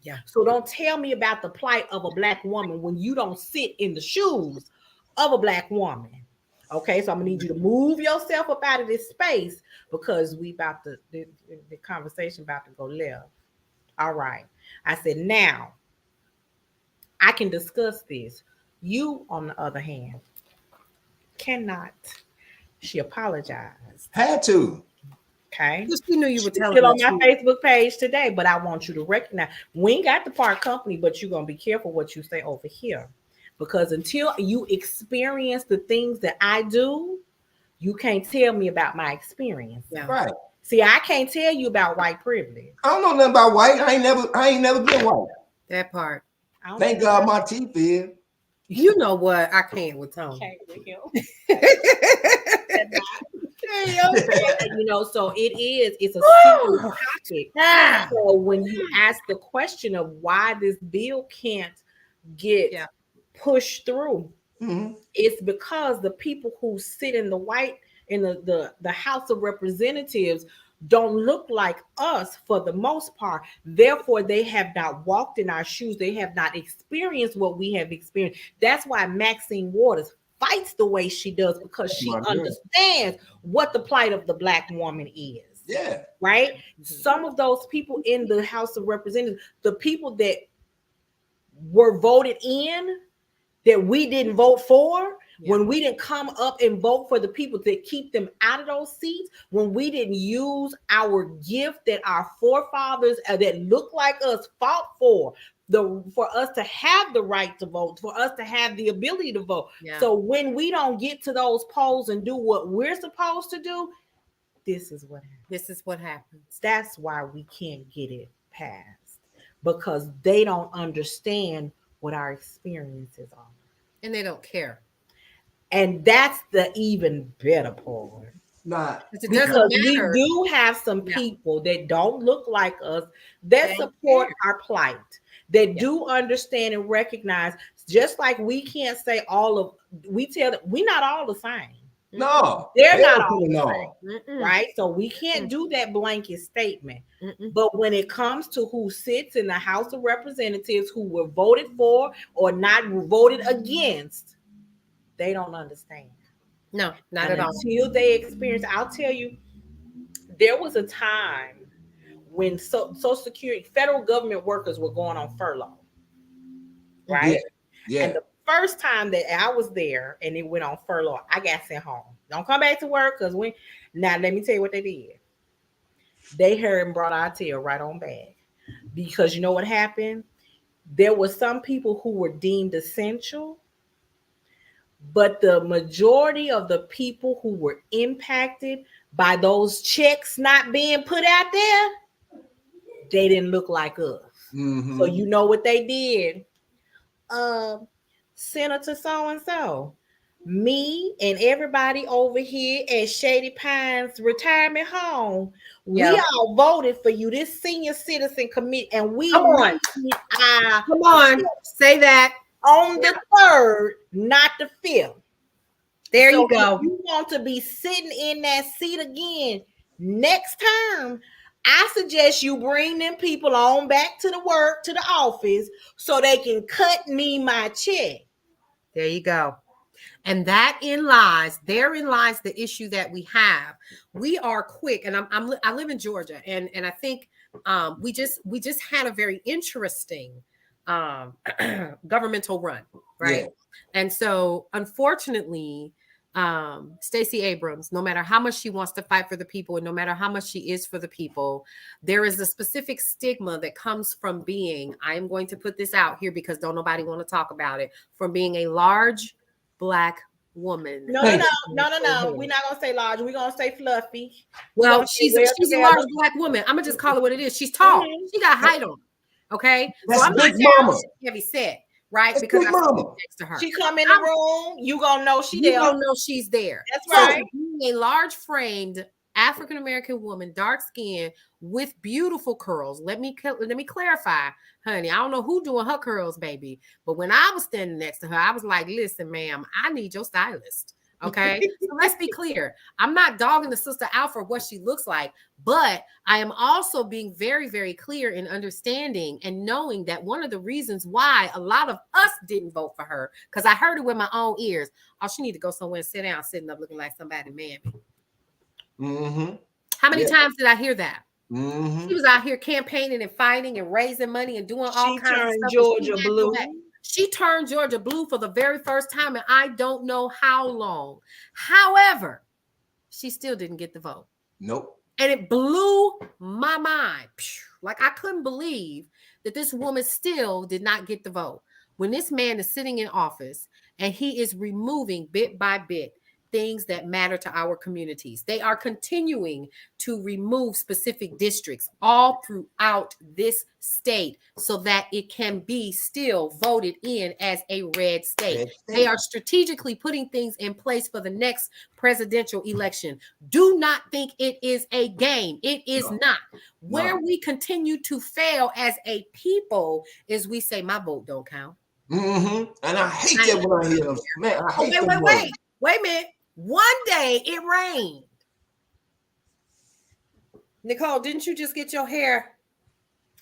Speaker 2: Yeah.
Speaker 1: So don't tell me about the plight of a black woman when you don't sit in the shoes of a black woman. Okay, so I'm gonna need you to move yourself up out of this space because we about to the conversation about to go left. All right. I said now I can discuss this. You, on the other hand, cannot. She apologized.
Speaker 3: Had to.
Speaker 1: Okay.
Speaker 2: Just you knew you were
Speaker 1: She's
Speaker 2: telling
Speaker 1: still
Speaker 2: the
Speaker 1: on my
Speaker 2: truth.
Speaker 1: Facebook page today, but I want you to recognize we ain't got to part company, but you're gonna be careful what you say over here. Because until you experience the things that I do, you can't tell me about my experience.
Speaker 2: Yeah.
Speaker 3: Right.
Speaker 1: See, I can't tell you about white privilege.
Speaker 3: I don't know nothing about white. I ain't never been white.
Speaker 2: That part.
Speaker 1: I don't
Speaker 3: Thank
Speaker 1: know
Speaker 3: God my teeth is.
Speaker 2: You know what? I can't with Tony.
Speaker 1: okay with him. You know, so it's a serious topic.
Speaker 2: Ah.
Speaker 1: So when you ask the question of why this bill can't get
Speaker 2: Yeah.
Speaker 1: pushed through,
Speaker 3: Mhm.
Speaker 1: it's because the people who sit in the House of Representatives don't look like us for the most part. Therefore, they have not walked in our shoes. They have not experienced what we have experienced. That's why Maxine Waters fights the way she does because she
Speaker 3: My goodness.
Speaker 1: understands what the plight of the black woman is.
Speaker 3: Yeah.
Speaker 1: Right? Some of those people in the House of Representatives, the people that were voted in that we didn't vote for, when we didn't come up and vote for the people that keep them out of those seats, when we didn't use our gift that our forefathers that look like us fought for us to have the right to vote, for us to have the ability to vote.
Speaker 2: Yeah.
Speaker 1: So when we don't get to those polls and do what we're supposed to do, this is what happens.
Speaker 2: This is what happens.
Speaker 1: That's why we can't get it passed, because they don't understand what our experiences are.
Speaker 2: And they don't care.
Speaker 1: And that's the even better part.
Speaker 3: Nah.
Speaker 2: It
Speaker 1: Because
Speaker 2: doesn't
Speaker 1: we
Speaker 2: matter.
Speaker 1: do have some people that don't look like us that
Speaker 2: They
Speaker 1: support
Speaker 2: care.
Speaker 1: our plight, that do understand and recognize, just like we can't say we tell them we're not all the same.
Speaker 3: No.
Speaker 1: They're
Speaker 3: They
Speaker 1: not
Speaker 3: don't
Speaker 1: all
Speaker 3: put it
Speaker 1: the
Speaker 3: on.
Speaker 1: same, right? So we can't do that blanket statement. But when it comes to who sits in the House of Representatives, who were voted for or not voted against, they don't understand.
Speaker 2: No, not
Speaker 1: And
Speaker 2: at all.
Speaker 1: until they experience, I'll tell you, there was a time when Social Security, federal government workers were going on furlough, right?
Speaker 3: Yeah.
Speaker 1: And the first time that I was there and it went on furlough, I got sent home. Don't come back to work because now let me tell you what they did. They heard and brought our tail right on back. Because you know what happened? There were some people who were deemed essential, but the majority of the people who were impacted by those checks not being put out there, they didn't look like us.
Speaker 3: Mm-hmm.
Speaker 1: So you know what they did? Senator so and so, me and everybody over here at Shady Pines Retirement Home, we all voted for you, this senior citizen committee, and we
Speaker 2: Come on.
Speaker 1: need our
Speaker 2: Come on. Say that.
Speaker 1: on the 3rd, not the 5th.
Speaker 2: There
Speaker 1: So
Speaker 2: you go.
Speaker 1: if you want to be sitting in that seat again next term, I suggest you bring them people on back to the work, to the office, so they can cut me my check.
Speaker 2: There you go. And therein lies the issue that we have. We are quick, and I live in Georgia, and I think we just had a very interesting governmental run, right?
Speaker 3: Yeah.
Speaker 2: And so, unfortunately, Stacey Abrams, no matter how much she wants to fight for the people, and no matter how much she is for the people, there is a specific stigma that comes from being, I am going to put this out here because don't nobody want to talk about it, from being a large Black woman.
Speaker 1: No. We're not gonna say large. We're gonna say fluffy.
Speaker 2: Well, she's a large Black woman. I'm gonna just call it what it is. She's tall. Mm-hmm. She got height on. Okay,
Speaker 3: that's
Speaker 2: so I'm
Speaker 3: big
Speaker 2: not
Speaker 3: mama.
Speaker 2: Heavy set, right?
Speaker 3: That's
Speaker 2: because
Speaker 3: big mama.
Speaker 2: Next to her.
Speaker 1: She come in the room, you gonna know she
Speaker 2: there.
Speaker 1: there.
Speaker 2: You gonna know she's there.
Speaker 1: That's right.
Speaker 2: So, being a large framed African American woman, dark skin, with beautiful curls. Let me clarify, honey. I don't know who doing her curls, baby. But when I was standing next to her, I was like, listen, ma'am, I need your stylist. Okay. So let's be clear. I'm not dogging the sister out for what she looks like, but I am also being very, very clear in understanding and knowing that one of the reasons why a lot of us didn't vote for her, because I heard it with my own ears. Oh, she need to go somewhere and sit down, sitting up looking like somebody mammy.
Speaker 3: Mm-hmm.
Speaker 2: How many times did I hear that?
Speaker 3: Mm-hmm.
Speaker 2: She was out here campaigning and fighting and raising money and doing all kinds of stuff.
Speaker 1: Georgia blue.
Speaker 2: She turned Georgia blue for the very first time, and I don't know how long. However, she still didn't get the vote.
Speaker 3: Nope.
Speaker 2: And it blew my mind. Like, I couldn't believe that this woman still did not get the vote. When this man is sitting in office and he is removing bit by bit things that matter to our communities. They are continuing to remove specific districts all throughout this state so that it can be still voted in as a red state. They are strategically putting things in place for the next presidential election. Do not think it is a game. It is not. Where we continue to fail as a people is we say, my vote don't count.
Speaker 3: Mm-hmm. And I hate that when I hear them. Man, I hate
Speaker 2: Wait a minute. One day it rained. Nicole, didn't you just get your hair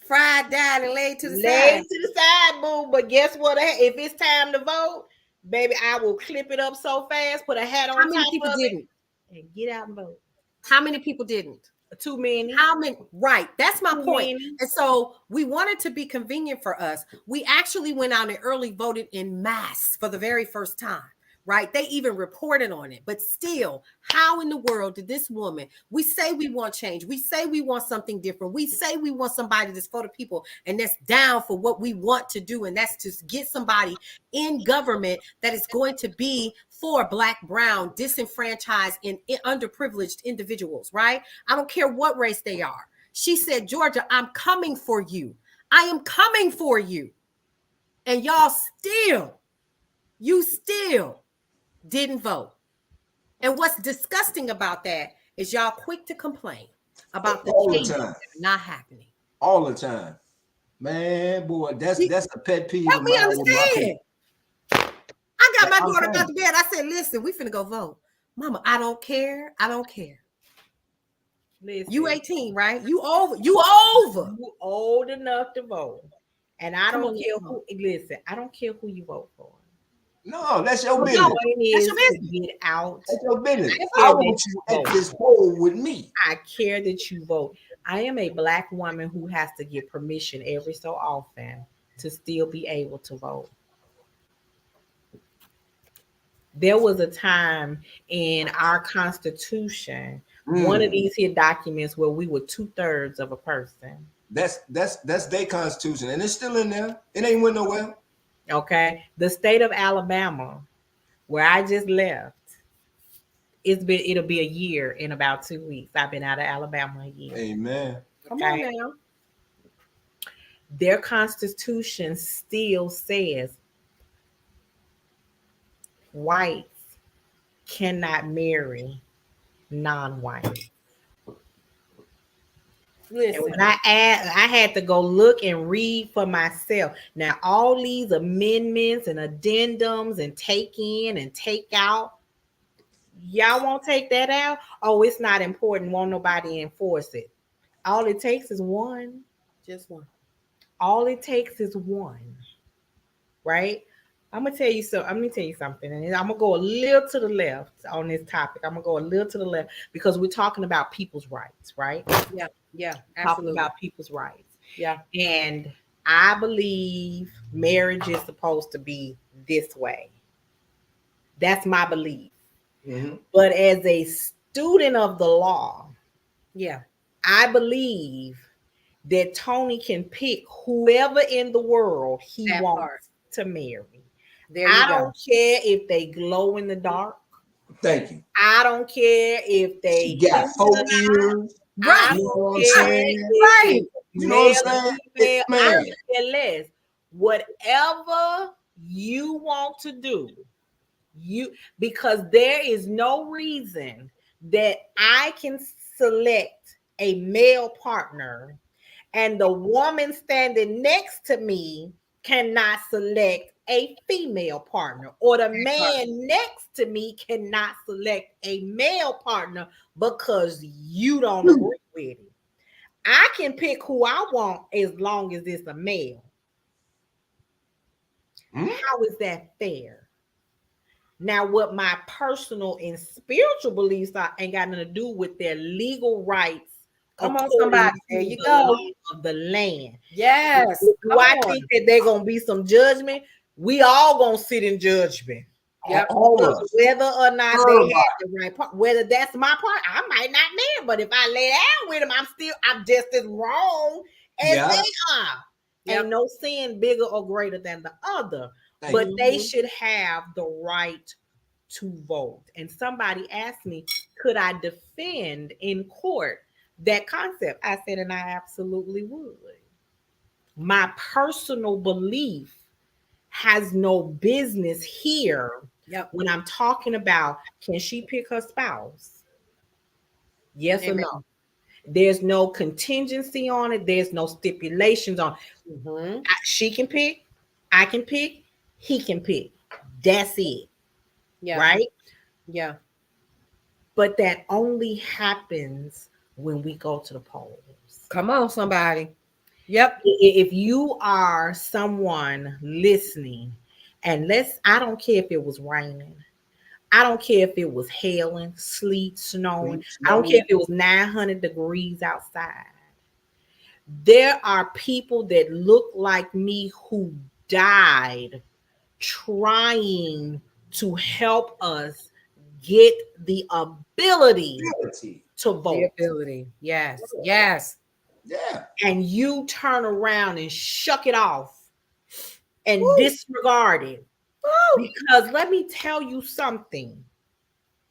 Speaker 2: fried down and laid to the side,
Speaker 1: boo? But guess what? If it's time to vote, baby, I will clip it up so fast, put a hat on.
Speaker 2: How many people didn't?
Speaker 1: And get out and vote.
Speaker 2: How many people didn't?
Speaker 1: Too many.
Speaker 2: How many? Right. That's my point.
Speaker 1: Many.
Speaker 2: And so we wanted to be convenient for us. We actually went out and early voted in mass for the very first time. Right? They even reported on it. But still, how in the world did this woman, we say we want change. We say we want something different. We say we want somebody that's for the people and that's down for what we want to do. And that's to get somebody in government that is going to be for Black, brown, disenfranchised, and underprivileged individuals, right? I don't care what race they are. She said, Georgia, I'm coming for you. I am coming for you. And you still didn't vote. And what's disgusting about that is y'all quick to complain about the changes that are not happening.
Speaker 3: All the time. Man, boy, that's a pet peeve.
Speaker 2: Help me understand. I got my daughter about to bed. I said, listen, we finna go vote. Mama, I don't care. Listen, you 18, right? You over. You
Speaker 1: old enough to vote. And I don't care who, listen, I don't care who you vote for.
Speaker 3: No, that's your business.
Speaker 1: That's your business. Get out.
Speaker 3: That's your business. I want you at this poll with me.
Speaker 1: I care that you vote. I am a Black woman who has to get permission every so often to still be able to vote. There was a time in our Constitution, one of these here documents where we were 2/3 of a person.
Speaker 3: That's their Constitution, and it's still in there. It ain't went nowhere.
Speaker 1: Okay, the state of Alabama, where I just left, It'll be a year in about 2 weeks. I've been out of Alabama a year.
Speaker 3: Amen.
Speaker 2: Come on
Speaker 1: Okay.
Speaker 2: now.
Speaker 1: Their constitution still says whites cannot marry non-whites. And
Speaker 2: Listen.
Speaker 1: when I had to go look and read for myself. Now, all these amendments and addendums and take in and take out, y'all won't take that out? Oh, it's not important. Won't nobody enforce it? All it takes is one.
Speaker 2: Just one.
Speaker 1: All it takes is one, right? I'm gonna tell you so. I'm gonna tell you something, and I'm gonna go a little to the left on this topic. I'm gonna go a little to the left because we're talking about people's rights, right?
Speaker 2: Yeah. Yeah.
Speaker 1: Talking
Speaker 2: Absolutely.
Speaker 1: about people's rights.
Speaker 2: Yeah.
Speaker 1: And I believe marriage is supposed to be this way. That's my belief.
Speaker 3: Mm-hmm.
Speaker 1: But as a student of the law,
Speaker 2: Yeah.
Speaker 1: I believe that Tony can pick whoever in the world he
Speaker 2: That
Speaker 1: wants
Speaker 2: part.
Speaker 1: to marry.
Speaker 2: There you
Speaker 1: I
Speaker 2: go.
Speaker 1: don't care if they glow in the dark.
Speaker 3: Thank you.
Speaker 1: I don't care if
Speaker 3: She
Speaker 1: they
Speaker 3: got
Speaker 1: cute
Speaker 3: 4
Speaker 1: or not.
Speaker 3: ears.
Speaker 1: I
Speaker 2: Right.
Speaker 3: You know
Speaker 1: don't
Speaker 3: what I'm
Speaker 1: care
Speaker 3: saying?
Speaker 1: if
Speaker 2: Right.
Speaker 1: it's
Speaker 3: You know what I'm
Speaker 1: male or
Speaker 3: saying?
Speaker 1: female. I
Speaker 3: Man.
Speaker 1: don't care less. Whatever you want to do, because there is no reason that I can select a male partner and the woman standing next to me cannot select a female partner, or the man next to me cannot select a male partner because you don't agree with it. I can pick who I want as long as it's a male.
Speaker 3: Hmm?
Speaker 1: How is that fair? Now, what my personal and spiritual beliefs are ain't got nothing to do with their legal rights
Speaker 2: Come on,
Speaker 1: according
Speaker 2: somebody.
Speaker 1: to
Speaker 2: There you
Speaker 1: the
Speaker 2: go.
Speaker 1: law of the land.
Speaker 2: Yes.
Speaker 1: Do
Speaker 2: Come
Speaker 1: I
Speaker 2: on.
Speaker 1: think that they're gonna be some judgment? We all gonna sit in judgment.
Speaker 2: Yep.
Speaker 3: All of us.
Speaker 1: Whether or not they
Speaker 3: Everybody.
Speaker 1: had the right part, whether that's my part, I might not marry. But if I lay down with them, I'm just as wrong as
Speaker 3: Yeah.
Speaker 1: they are.
Speaker 2: Yep.
Speaker 1: Ain't no sin bigger or greater than the other.
Speaker 3: Thank
Speaker 1: But
Speaker 3: you.
Speaker 1: they should have the right to vote. And somebody asked me, could I defend in court that concept? I said, and I absolutely would. My personal belief has no business here
Speaker 2: Yep.
Speaker 1: when I'm talking about can she pick her spouse? Yes or
Speaker 2: Amen.
Speaker 1: no? There's no contingency on it. There's no stipulations on it.
Speaker 2: Mm-hmm.
Speaker 1: She can pick, I can pick, he can pick. That's it.
Speaker 2: Yeah.
Speaker 1: Right?
Speaker 2: Yeah.
Speaker 1: But that only happens when we go to the polls.
Speaker 2: Come on, somebody. Yep.
Speaker 1: If you are someone listening, and I don't care if it was raining. I don't care if it was hailing, sleet, snowing. I don't care if it was 900 degrees outside. There are people that look like me who died trying to help us get the ability to
Speaker 2: The
Speaker 1: vote.
Speaker 2: ability. Yes. Yes.
Speaker 3: Yeah.
Speaker 1: And you turn around and shuck it off and
Speaker 2: Woo.
Speaker 1: disregard it.
Speaker 2: Woo.
Speaker 1: Because let me tell you something.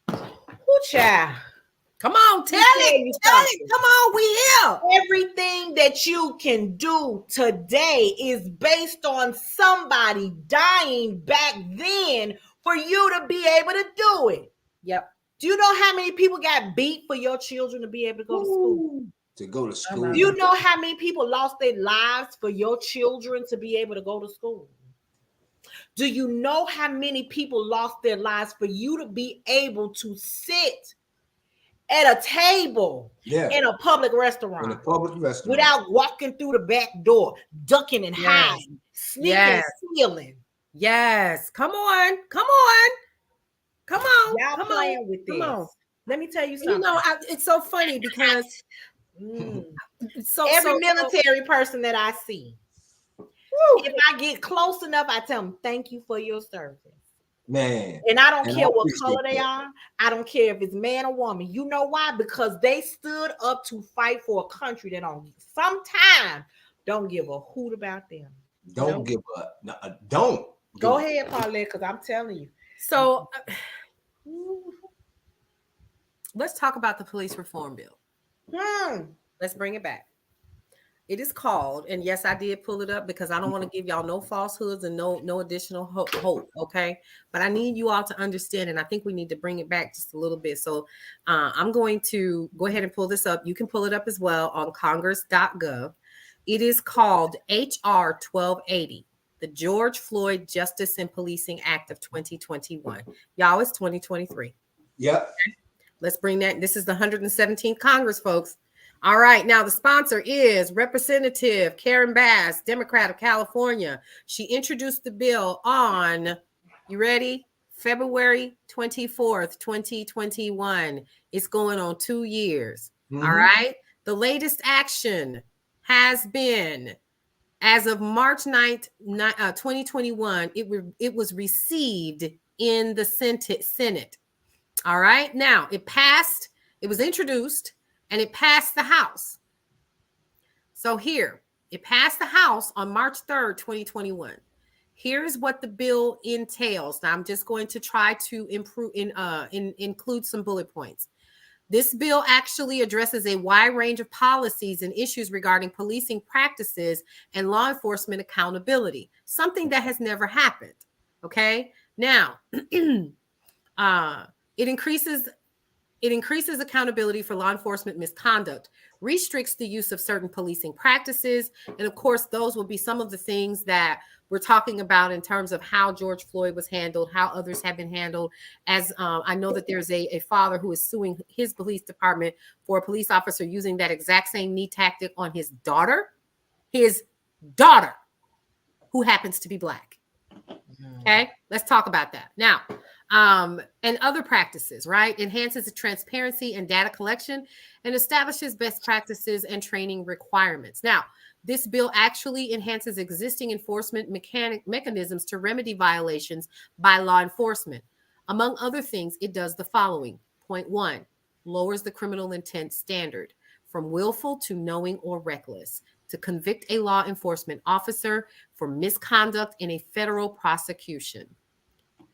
Speaker 1: Woo, child.
Speaker 2: Come on, tell it. Tell it. Come on, we here.
Speaker 1: Everything that you can do today is based on somebody dying back then for you to be able to do it.
Speaker 2: Yep.
Speaker 1: Do you know how many people got beat for your children to be able to go to school?
Speaker 3: To go to school.
Speaker 1: Do you know how many people lost their lives for your children to be able to go to school? Do you know how many people lost their lives for you to be able to sit at a table in a public restaurant?
Speaker 3: In a public restaurant.
Speaker 1: Without walking through the back door, ducking and hiding, sneaking and stealing.
Speaker 2: Yes. Come on. Come on. Come on.
Speaker 1: Y'all
Speaker 2: come
Speaker 1: playing
Speaker 2: on.
Speaker 1: with this.
Speaker 2: Come on.
Speaker 1: Let me tell you something.
Speaker 2: You know, it's so funny because
Speaker 1: every military person that I see, if I get close enough, I tell them, thank you for your service.
Speaker 3: Man.
Speaker 1: And I don't care what color they are. I don't care if it's man or woman. You know why? Because they stood up to fight for a country that sometimes don't give a hoot about them.
Speaker 3: Don't give up. No, don't.
Speaker 1: Go ahead, Paulette, because I'm telling you.
Speaker 2: So Let's talk about the police reform bill. Let's bring it back. It is called, and yes, I did pull it up because I don't want to give y'all no falsehoods and no additional hope. Okay, but I need you all to understand, and I think we need to bring it back just a little bit. So I'm going to go ahead and pull this up. You can pull it up as well on Congress.gov. It is called HR 1280, the George Floyd Justice and Policing Act of 2021. Y'all, it's 2023.
Speaker 3: Yep.
Speaker 2: Let's bring that. This is the 117th Congress, folks. All right. Now, the sponsor is Representative Karen Bass, Democrat of California. She introduced the bill on, you ready? February 24th, 2021. It's going on 2 years. Mm-hmm. All right. The latest action has been, as of March 9th, 2021, it was received in the Senate. All right. Now, it passed. It was introduced. And it passed the House. So here, it passed the House on March 3rd, 2021. Here's what the bill entails. Now, I'm just going to try to include some bullet points. This bill actually addresses a wide range of policies and issues regarding policing practices and law enforcement accountability, something that has never happened. Okay. Now, it increases accountability for law enforcement misconduct, restricts the use of certain policing practices. And of course, those will be some of the things that we're talking about in terms of how George Floyd was handled, how others have been handled. As I know that there's a father who is suing his police department for a police officer using that exact same knee tactic on his daughter, who happens to be Black. Okay, let's talk about that. Now, and other practices, right? Enhances the transparency and data collection and establishes best practices and training requirements. Now, this bill actually enhances existing enforcement mechanisms to remedy violations by law enforcement. Among other things, it does the following. Point 1, lowers the criminal intent standard from willful to knowing or reckless to convict a law enforcement officer for misconduct in a federal prosecution.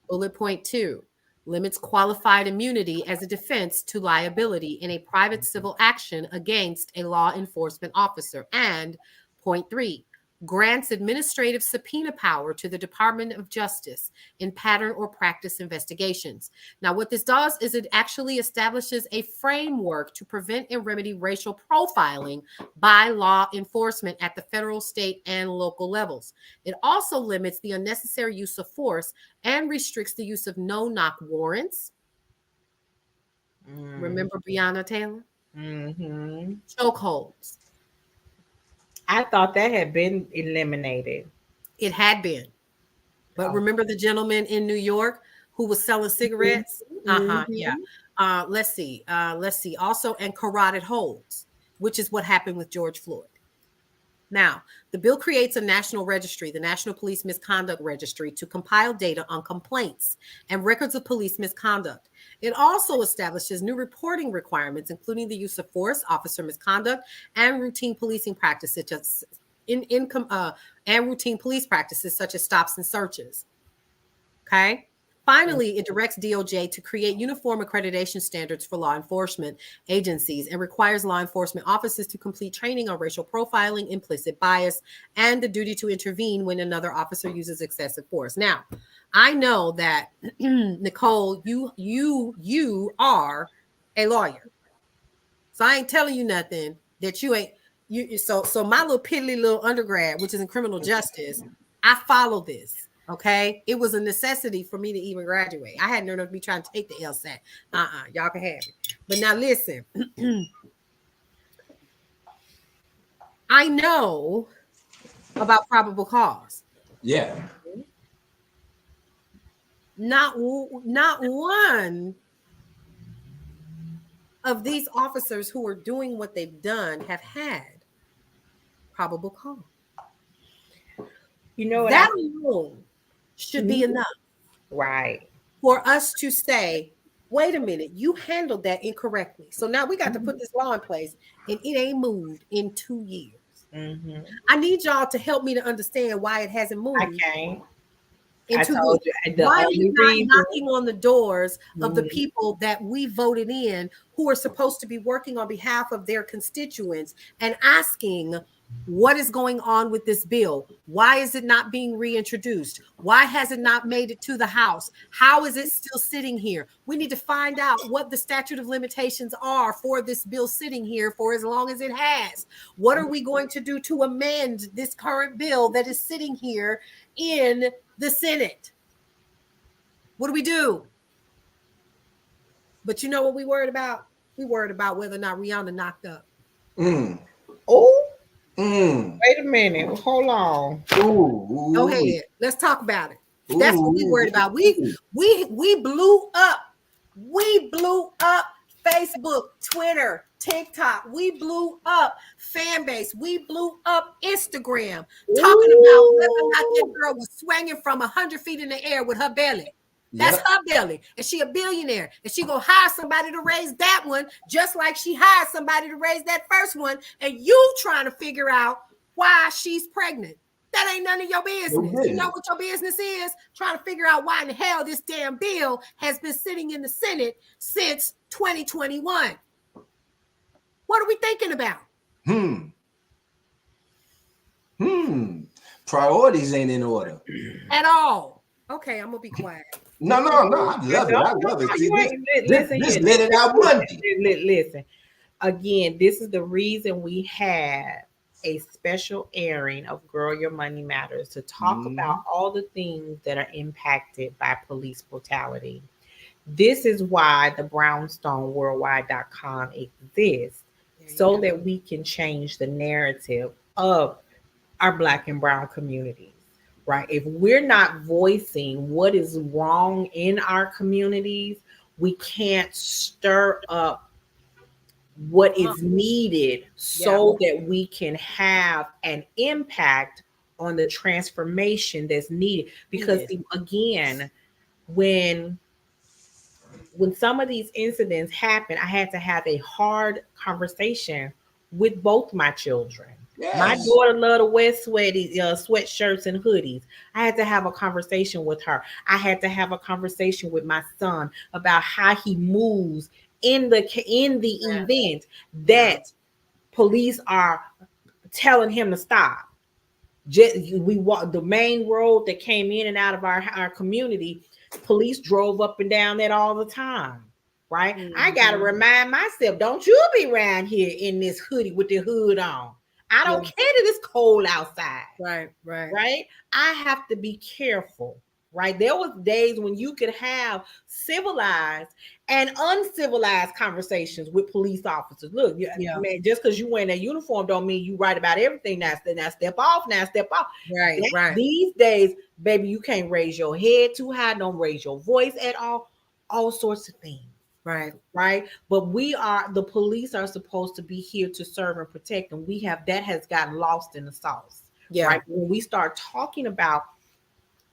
Speaker 2: Bullet point 2, limits qualified immunity as a defense to liability in a private civil action against a law enforcement officer. And point 3, grants administrative subpoena power to the Department of Justice in pattern or practice investigations. Now, what this does is it actually establishes a framework to prevent and remedy racial profiling by law enforcement at the federal, state, and local levels. It also limits the unnecessary use of force and restricts the use of no-knock warrants. Remember Breonna Taylor?
Speaker 1: Mm-hmm.
Speaker 2: Chokeholds.
Speaker 1: I thought that had been eliminated.
Speaker 2: It had been. But remember the gentleman in New York who was selling cigarettes?
Speaker 1: Mm-hmm.
Speaker 2: Yeah. Let's see. Also, and carotid holds, which is what happened with George Floyd. Now, the bill creates a national registry, the National Police Misconduct Registry, to compile data on complaints and records of police misconduct. It also establishes new reporting requirements, including the use of force, officer misconduct, and routine policing practices, and routine police practices such as stops and searches. Okay. Finally, it directs DOJ to create uniform accreditation standards for law enforcement agencies and requires law enforcement officers to complete training on racial profiling, implicit bias, and the duty to intervene when another officer uses excessive force. Now, I know that Nicole, you are a lawyer, so I ain't telling you nothing that you ain't. So my little piddly little undergrad, which is in criminal justice, I follow this. Okay, it was a necessity for me to even graduate. I had no enough to be trying to take the LSAT. Y'all can have it. But now listen, I know about probable cause.
Speaker 3: Yeah.
Speaker 2: Not one of these officers who are doing what they've done have had probable cause.
Speaker 1: You know what?
Speaker 2: That alone should be enough.
Speaker 1: Right.
Speaker 2: For us to say, wait a minute, you handled that incorrectly. So now we got to put this law in place and it ain't moved in 2 years. I need y'all to help me to understand why it hasn't moved.
Speaker 1: I can't. I told you the
Speaker 2: Why are you
Speaker 1: only
Speaker 2: not
Speaker 1: reason.
Speaker 2: knocking on the doors of the
Speaker 1: Mhm.
Speaker 2: people that we voted in who are supposed to be working on behalf of their constituents and asking what is going on with this bill? Why is it not being reintroduced? Why has it not made it to the House? How is it still sitting here? We need to find out what the statute of limitations are for this bill sitting here for as long as it has. What are we going to do to amend this current bill that is sitting here in the Senate? What do we do? But you know what we worried about? We worried about whether or not Rihanna knocked up.
Speaker 3: Mm.
Speaker 1: Oh,
Speaker 3: Mm.
Speaker 1: wait a minute. Hold on.
Speaker 2: Go
Speaker 3: Ooh.
Speaker 2: ahead. Let's talk about it. That's what we
Speaker 3: Ooh.
Speaker 2: worried about. We blew up. We blew up Facebook, Twitter, TikTok. We blew up fan base. We blew up Instagram, talking about whether or not that
Speaker 1: Ooh.
Speaker 2: girl was swinging from 100 feet in the air with her belly. That's
Speaker 3: Yep.
Speaker 2: her belly. And she a billionaire. And she gonna hire somebody to raise that one, just like she hired somebody to raise that first one. And you trying to figure out why she's pregnant. That ain't none of your business. You know what your business is? Trying to figure out why in the hell this damn bill has been sitting in the Senate since 2021. What are we thinking about?
Speaker 3: Priorities ain't in order.
Speaker 2: At all. Okay, I'm gonna be quiet.
Speaker 3: No. I love it. I love it. See,
Speaker 1: You ain't listen
Speaker 3: this
Speaker 1: here.
Speaker 3: let it out Monday.
Speaker 1: Listen. Again, this is the reason we have a special airing of Girl Your Money Matters to talk about all the things that are impacted by police brutality. This is why the brownstoneworldwide.com exists, so that we can change the narrative of our Black and Brown communities, right? If we're not voicing what is wrong in our communities, we can't stir up what is needed so that we can have an impact on the transformation that's needed. Because again, when some of these incidents happen, I had to have a hard conversation with both my children. My
Speaker 3: Yes.
Speaker 1: daughter loved to wear sweatshirts and hoodies. I had to have a conversation with her. I had to have a conversation with my son about how he moves in the event that police are telling him to stop. We walked the main road that came in and out of our community. Police drove up and down that all the time, right? I gotta remind myself, don't you be around here in this hoodie with the hood on. I don't care that it's cold outside. Right. I have to be careful. Right. There was days when you could have civilized and uncivilized conversations with police officers. Look, man, just because you wearing that uniform don't mean you right about everything. Now step off.
Speaker 2: Right.
Speaker 1: These days, baby, you can't raise your head too high. Don't raise your voice at all sorts of things. Right. But the police are supposed to be here to serve and protect. And that has gotten lost in the sauce. Right. When we start talking about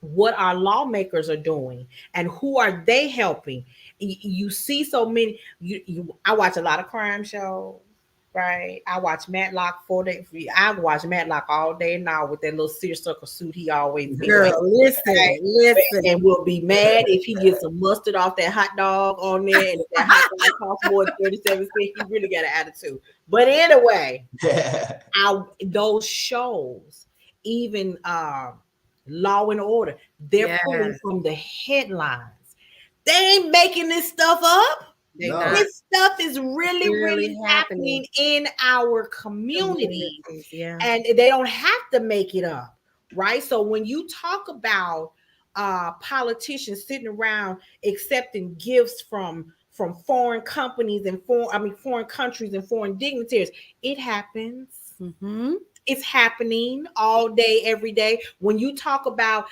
Speaker 1: what our lawmakers are doing and who are they helping, you see so many. I watch a lot of crime shows. Right. I watch Matlock 4 days. I watch Matlock all day now with that little seersucker suit he always be
Speaker 2: Girl,
Speaker 1: wearing.
Speaker 2: listen.
Speaker 1: And will be mad if he gets some mustard off that hot dog on there. And if that hot dog costs more than 37 cents, he really got an attitude. But anyway, those shows, even Law and Order, they're pulling from the headlines. They ain't making this stuff up. This stuff is really happening in our communities. And they don't have to make it up, right? So when you talk about politicians sitting around accepting gifts from foreign companies and foreign countries and foreign dignitaries, it happens. It's happening all day, every day. When you talk about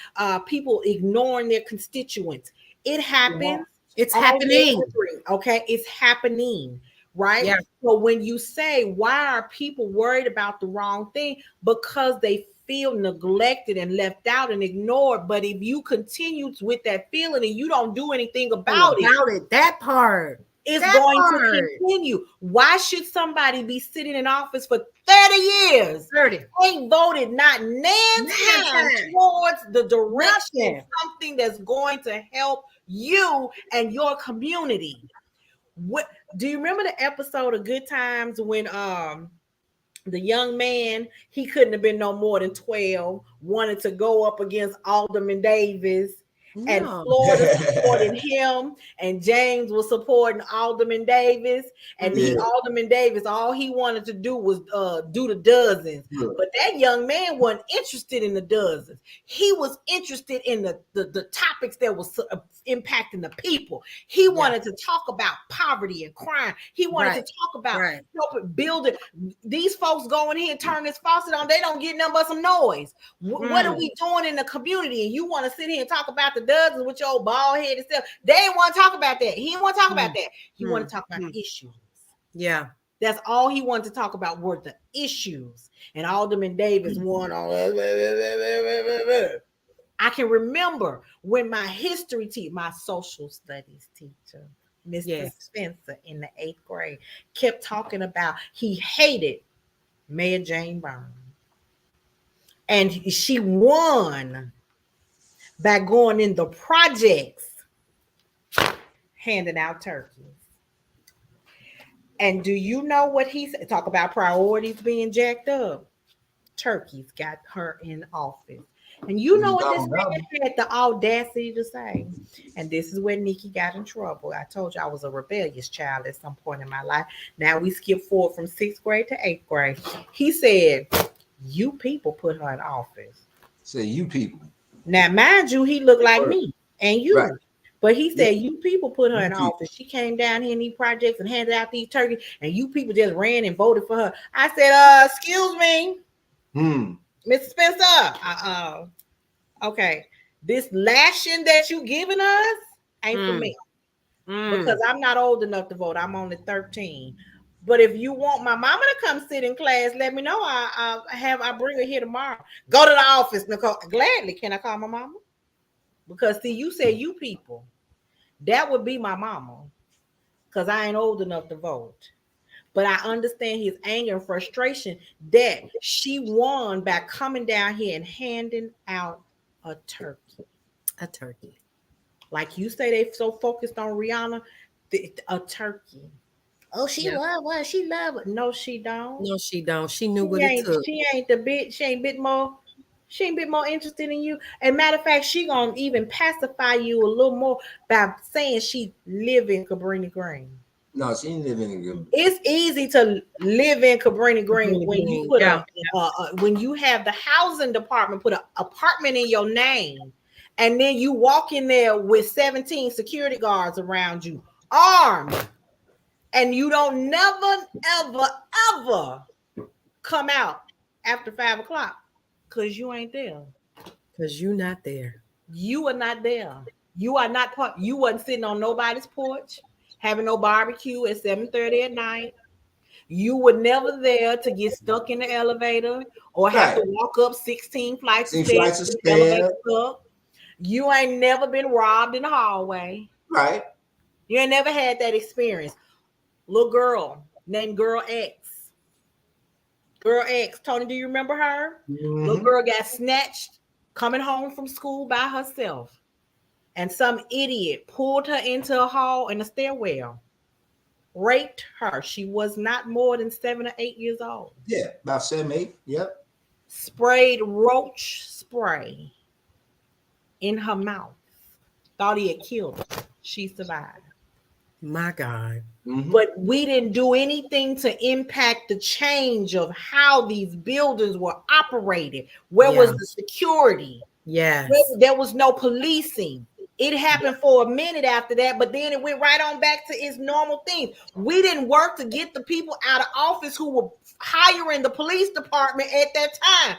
Speaker 1: people ignoring their constituents, it happens.
Speaker 2: It's happening.
Speaker 1: Okay, it's happening, right? So when you say, why are people worried about the wrong thing? Because they feel neglected and left out and ignored. But if you continue with that feeling and you don't do anything about it,
Speaker 2: that part.
Speaker 1: is
Speaker 2: That
Speaker 1: going
Speaker 2: part.
Speaker 1: to continue. Why should somebody be sitting in office for 30 years
Speaker 2: 30.
Speaker 1: ain't voted not nan time towards the direction
Speaker 2: Nothing.
Speaker 1: something that's going to help you and your community? What do you remember the episode of Good Times when the young man, he couldn't have been no more than 12, wanted to go up against Alderman Davis, and
Speaker 2: No.
Speaker 1: Florida supported him, and James was supporting Alderman Davis, and
Speaker 3: Yeah.
Speaker 1: Alderman Davis, all he wanted to do was do the dozens.
Speaker 3: Yeah.
Speaker 1: But that young man wasn't interested in the dozens. He was interested in the topics that was impacting the people. He wanted to talk about poverty and crime. He wanted to talk about helping build it. These folks go in here and turn this faucet on, they don't get nothing but some noise. What are we doing in the community? And you want to sit here and talk about the dozens with your old bald head and stuff. They didn't want to talk about that. He didn't want to talk about that. He wanted to talk about issues.
Speaker 2: Yeah.
Speaker 1: That's all he wanted to talk about were the issues. And Alderman Davis won on. I can remember when my history teacher, my social studies teacher, Mr. Spencer in the 8th grade, kept talking about he hated Mayor Jane Brown. And she won by going in the projects handing out turkeys. And do you know what he said? Talk about priorities being jacked up. Turkeys got her in office. And you know what this man had the audacity to say? And this is where Nikki got in trouble. I told you I was a rebellious child at some point in my life. Now we skip forward from 6th grade to 8th grade. He said, you people put her in office.
Speaker 3: Say you people.
Speaker 1: Now, mind you, he looked like me and you.
Speaker 3: Right.
Speaker 1: But he said, you people put her in office. She came down here in these projects and handed out these turkeys, and you people just ran and voted for her. I said, excuse me, Mr. Spencer. Okay, this lashing that you giving us ain't for me. Because I'm not old enough to vote. I'm only 13. But if you want my mama to come sit in class, let me know. I bring her here tomorrow. Go to the office, Nicole. Gladly, can I call my mama? Because see, you say you people. That would be my mama. Because I ain't old enough to vote. But I understand his anger and frustration that she won by coming down here and handing out a turkey.
Speaker 2: A turkey.
Speaker 1: Like you say, they so focused on Rihanna, a turkey. Oh, she love her. She love it. No, she don't.
Speaker 2: No, she don't. She knew what it took.
Speaker 1: She ain't the bit. She ain't bit more. She ain't bit more interested in you. And matter of fact, she gonna even pacify you a little more by saying she live in Cabrini Green.
Speaker 3: No, she ain't living in good.
Speaker 1: It's easy to live in Cabrini Green when you put when you have the housing department put an apartment in your name, and then you walk in there with 17 security guards around you, armed, and you don't never, ever come out after 5 o'clock because you ain't there.
Speaker 2: Because you're not there.
Speaker 1: You are not there. You are not part. You wasn't sitting on nobody's porch having no barbecue at 7:30 at night. You were never there to get stuck in the elevator or have to walk up 16 flights of stairs. You ain't never been robbed in the hallway.
Speaker 3: Right.
Speaker 1: You ain't never had that experience. Little girl named Girl X. Girl X. Tony, do you remember her? Little girl got snatched coming home from school by herself. And some idiot pulled her into a hall in a stairwell, raped her. She was not more than 7 or 8 years old.
Speaker 3: Yeah, about 7, 8. Yep.
Speaker 1: Sprayed roach spray in her mouth. Thought he had killed her. She survived.
Speaker 2: My God.
Speaker 1: But we didn't do anything to impact the change of how these buildings were operated. Where was the security?
Speaker 2: Yes.
Speaker 1: There was no policing. It happened for a minute after that, but then it went right on back to its normal thing. We didn't work to get the people out of office who were hiring the police department at that time.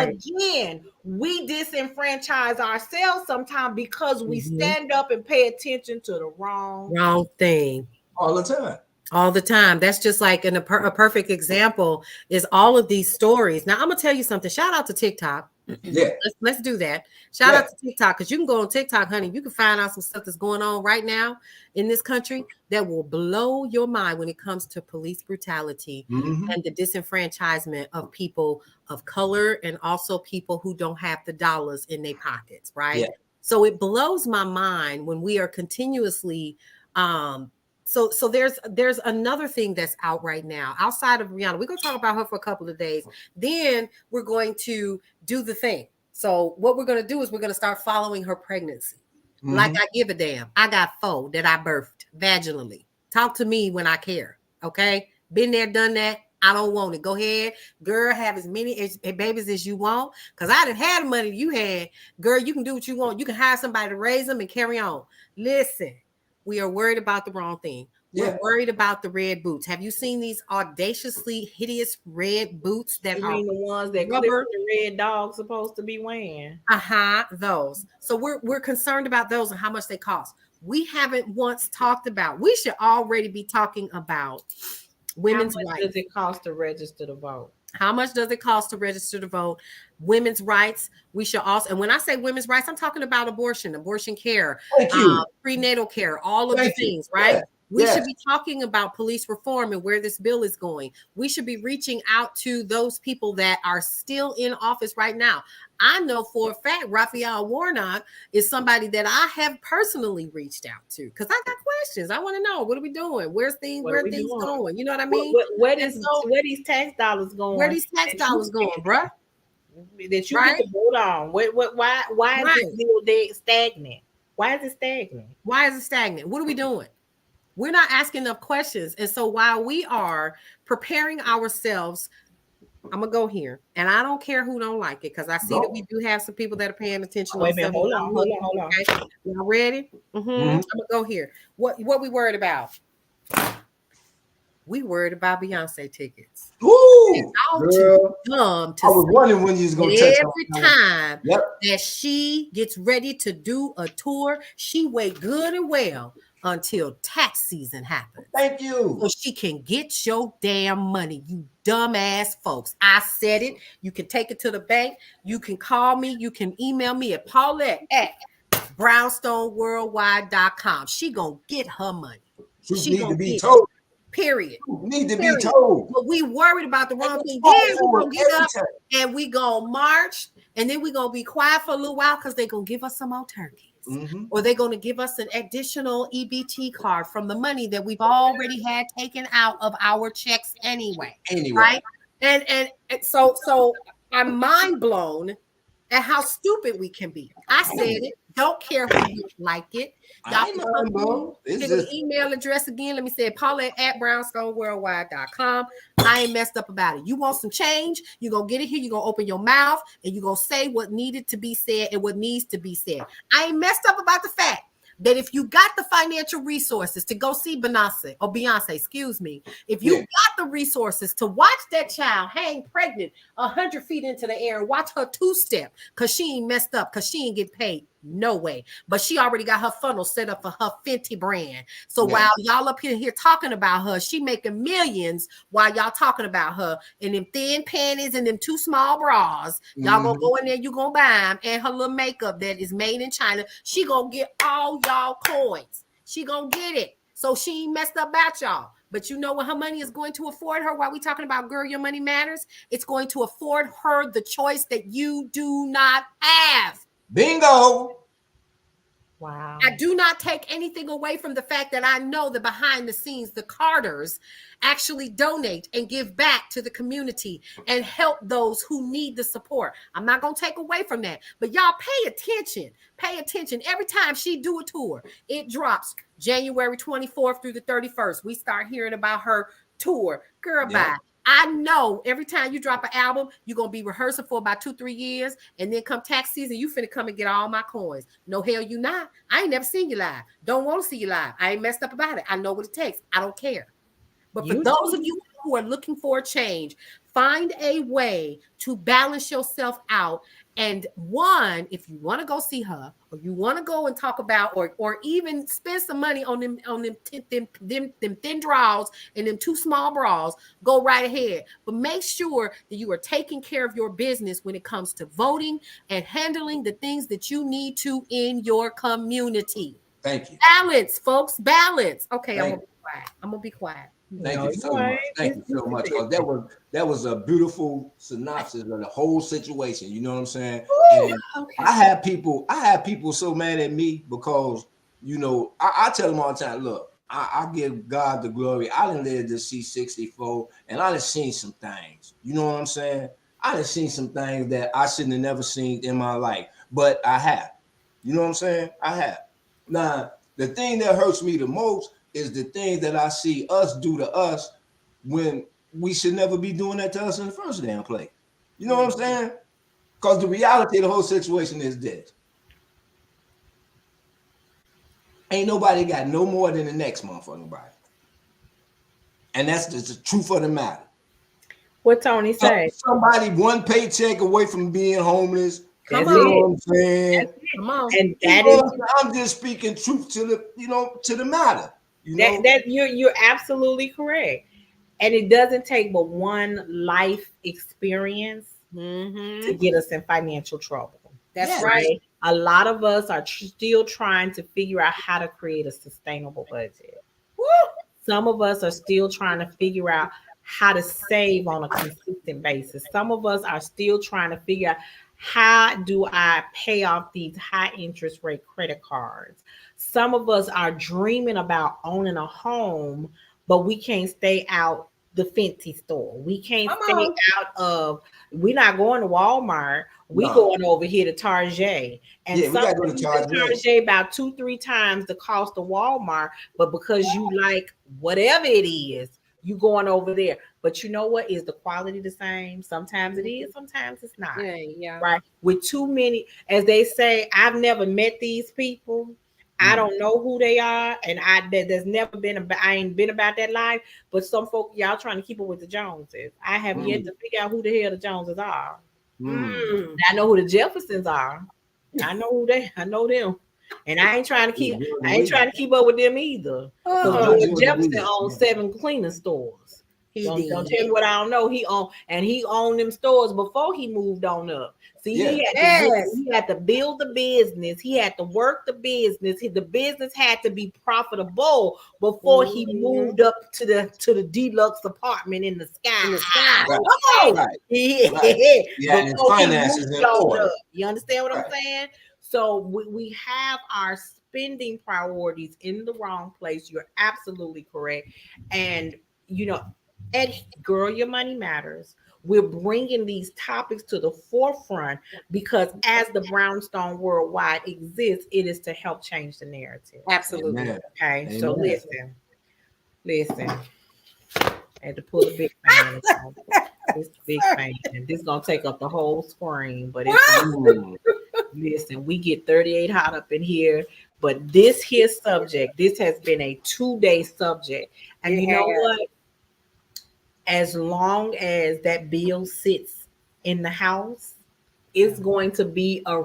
Speaker 1: Again, we disenfranchise ourselves sometimes because we stand up and pay attention to the wrong
Speaker 2: thing.
Speaker 3: All the time.
Speaker 2: All the time. That's just like a perfect example is all of these stories. Now, I'm going to tell you something. Shout out to TikTok.
Speaker 3: Yeah.
Speaker 2: Let's do that. Shout out to TikTok, because you can go on TikTok, honey. You can find out some stuff that's going on right now in this country that will blow your mind when it comes to police brutality and the disenfranchisement of people of color and also people who don't have the dollars in their pockets, right?
Speaker 3: Yeah.
Speaker 2: So it blows my mind when we are continuously so there's another thing that's out right now outside of Rihanna. We're gonna talk about her for a couple of days. Then we're going to do the thing. So what we're gonna do is we're gonna start following her pregnancy. Like I give a damn. I got 4 that I birthed vaginally. Talk to me when I care. Okay, been there, done that. I don't want it. Go ahead, girl. Have as many babies as you want. Cause I didn't have the money you had, girl. You can do what you want. You can hire somebody to raise them and carry on. Listen. We are worried about the wrong thing. We're worried about the red boots. Have you seen these audaciously hideous red boots that
Speaker 1: You
Speaker 2: are
Speaker 1: mean the ones that
Speaker 2: rubber?
Speaker 1: the red dog's supposed to be wearing?
Speaker 2: Those. So we're concerned about those and how much they cost. We haven't once talked about. We should already be talking about women's rights.
Speaker 1: How much does it cost to register to vote?
Speaker 2: How much does it cost to register to vote? Women's rights. We should also, and when I say women's rights, I'm talking about abortion care, prenatal care, all of the things, right? We should be talking about police reform and where this bill is going. We should be reaching out to those people that are still in office right now. I know for a fact Raphael Warnock is somebody that I have personally reached out to because I got questions. I want to know, what are we doing? Where things going? You know what I mean?
Speaker 1: Where these tax dollars going?
Speaker 2: Where these tax dollars going, bruh?
Speaker 1: That you get to vote on. Why is this bill stagnant? Why is it stagnant?
Speaker 2: Why is it stagnant? What are we doing? We're not asking enough questions. And so while we are preparing ourselves, I'm gonna go here, and I don't care who don't like it because I see that we do have some people that are paying attention.
Speaker 1: Wait a minute, hold on.
Speaker 2: Okay. Y'all ready? I'm gonna go here. What we worried about? We worried about Beyonce tickets.
Speaker 3: Ooh, girl. I was wondering when you was gonna touch
Speaker 2: every time that she gets ready to do a tour, she wait good and well until tax season happens.
Speaker 3: Thank you.
Speaker 2: So she can get your damn money, you dumbass folks. I said it. You can take it to the bank. You can call me. You can email me at Paulette@brownstoneworldwide.com. She gonna get her money.
Speaker 3: She need to be told.
Speaker 2: Period.
Speaker 3: Need to be told.
Speaker 2: But we worried about the wrong thing. Then we're gonna get up and we gonna march, and then we're gonna be quiet for a little while because they're gonna give us some more turkeys. Or they're going to give us an additional EBT card from the money that we've already had taken out of our checks anyway. Right? And so I'm mind blown at how stupid we can be. I said it. Don't care who you like it. Y'all the email address again. Let me say Paulette@brownstoneworldwide.com. I ain't messed up about it. You want some change? You're going to get it here. You're going to open your mouth and you're going to say what needed to be said and what needs to be said. I ain't messed up about the fact that if you got the financial resources to go see Beyonce, excuse me, if you got the resources to watch that child hang pregnant 100 feet into the air and watch her two-step because she ain't messed up, because she ain't get paid, no way. But she already got her funnel set up for her Fenty brand. So while y'all up here talking about her, she making millions while y'all talking about her and them thin panties and them too small bras. Y'all gonna go in there, you gonna buy them, and her little makeup that is made in China. She gonna get all y'all coins. She gonna get it. So she ain't messed up about y'all. But you know what her money is going to afford her while we talking about girl, your money matters? It's going to afford her the choice that you do not have.
Speaker 3: Bingo.
Speaker 1: Wow.
Speaker 2: I do not take anything away from the fact that I know that behind the scenes, the Carters actually donate and give back to the community and help those who need the support. I'm not going to take away from that, but y'all pay attention. Pay attention. Every time she do a tour, it drops January 24th through the 31st. We start hearing about her tour. Girl, bye. I know every time you drop an album, you're going to be rehearsing for about 2-3 years. And then come tax season, you finna come and get all my coins. No, hell you not. I ain't never seen you live. Don't want to see you live. I ain't messed up about it. I know what it takes. I don't care. But for those of you who are looking for a change, find a way to balance yourself out. And one, if you want to go see her, or you want to go and talk about, or even spend some money on them thin draws and them too small bras, go right ahead. But make sure that you are taking care of your business when it comes to voting and handling the things that you need to in your community.
Speaker 3: Thank you.
Speaker 2: Balance, folks, balance. Okay, I'm
Speaker 3: Thank
Speaker 2: gonna be quiet. I'm gonna be quiet.
Speaker 3: Thank
Speaker 1: No,
Speaker 3: you
Speaker 1: you
Speaker 3: so
Speaker 1: ain't.
Speaker 3: much. Thank you so much. Because that was a beautiful synopsis of the whole situation. You know what I'm saying? And
Speaker 2: Okay.
Speaker 3: I had people so mad at me because I tell them all the time, look, I give God the glory. I done lived to see 64 and I done seen some things. You know what I'm saying? I done seen some things that I shouldn't have never seen in my life, but I have. You know what I'm saying? I have. Now, the thing that hurts me the most is the thing that I see us do to us when we should never be doing that to us in the first damn place. You know what I'm saying? Because the reality of the whole situation is this. Ain't nobody got no more than the next motherfucking body. And that's just the truth of the matter.
Speaker 1: What Tony said.
Speaker 3: Somebody one paycheck away from being homeless.
Speaker 2: Come
Speaker 1: That's
Speaker 3: You know
Speaker 2: on.
Speaker 3: what I'm saying?
Speaker 2: Come on.
Speaker 1: And
Speaker 3: You
Speaker 1: that
Speaker 3: know
Speaker 1: is
Speaker 3: what I'm saying? I'm just speaking truth to the matter. You know?
Speaker 1: that you're absolutely correct. And it doesn't take but one life experience to get us in financial trouble.
Speaker 2: That's
Speaker 3: Yeah.
Speaker 2: right.
Speaker 1: Right? A lot of us are still trying to figure out how to create a sustainable budget.
Speaker 2: Woo.
Speaker 1: Some of us are still trying to figure out how to save on a consistent basis. Some of us are still trying to figure out how do I pay off these high interest rate credit cards. Some of us are dreaming about owning a home, but we can't stay out the fancy store. We can't
Speaker 2: Come
Speaker 1: stay
Speaker 2: on.
Speaker 1: out of, we're not going to Walmart. We
Speaker 3: No.
Speaker 1: going over here to Target. And
Speaker 3: Yeah, we gotta go to
Speaker 1: sometimes
Speaker 3: Target.
Speaker 1: Target about 2-3 times the cost of Walmart, but because you like whatever it is, you going over there. But you know what? Is the quality the same? Sometimes it is, sometimes it's not.
Speaker 2: Yeah.
Speaker 1: Right? With too many, as they say, I've never met these people. I don't know who they are, and there's never been I ain't been about that life. But some folk, y'all trying to keep up with the Joneses. I have yet to figure out who the hell the Joneses are.
Speaker 2: Mm.
Speaker 1: I know who the Jeffersons are. I know them. And I ain't trying to keep up with them either. Because
Speaker 2: Uh-uh.
Speaker 1: George Jefferson owned 7 cleaning stores.
Speaker 2: He
Speaker 1: Don't
Speaker 2: did.
Speaker 1: tell me what I don't know. He owned them stores before he moved on up. See,
Speaker 3: Yeah.
Speaker 1: he had to build the business. He had to work the business. The business had to be profitable before he moved up to the deluxe apartment in the sky.
Speaker 2: In the sky.
Speaker 3: Right.
Speaker 1: Come on.
Speaker 3: Right.
Speaker 1: Yeah.
Speaker 3: Right. Yeah, and his
Speaker 1: Before he
Speaker 3: finances
Speaker 1: moved
Speaker 3: in
Speaker 1: on
Speaker 3: order.
Speaker 1: up. You understand what I'm
Speaker 3: Right.
Speaker 1: saying? So we have our spending priorities in the wrong place. You're absolutely correct. And, and girl, your money matters. We're bringing these topics to the forefront because as the Brownstone Worldwide exists, it is to help change the narrative.
Speaker 2: Absolutely.
Speaker 3: Amen.
Speaker 1: Okay,
Speaker 3: Amen.
Speaker 1: so listen. I had to pull a big fan. This big fan. This gonna take up the whole screen, but listen, we get 38 hot up in here. But this here subject, this has been a 2-day subject, and you know what? As long as that bill sits in the House, it's going to be a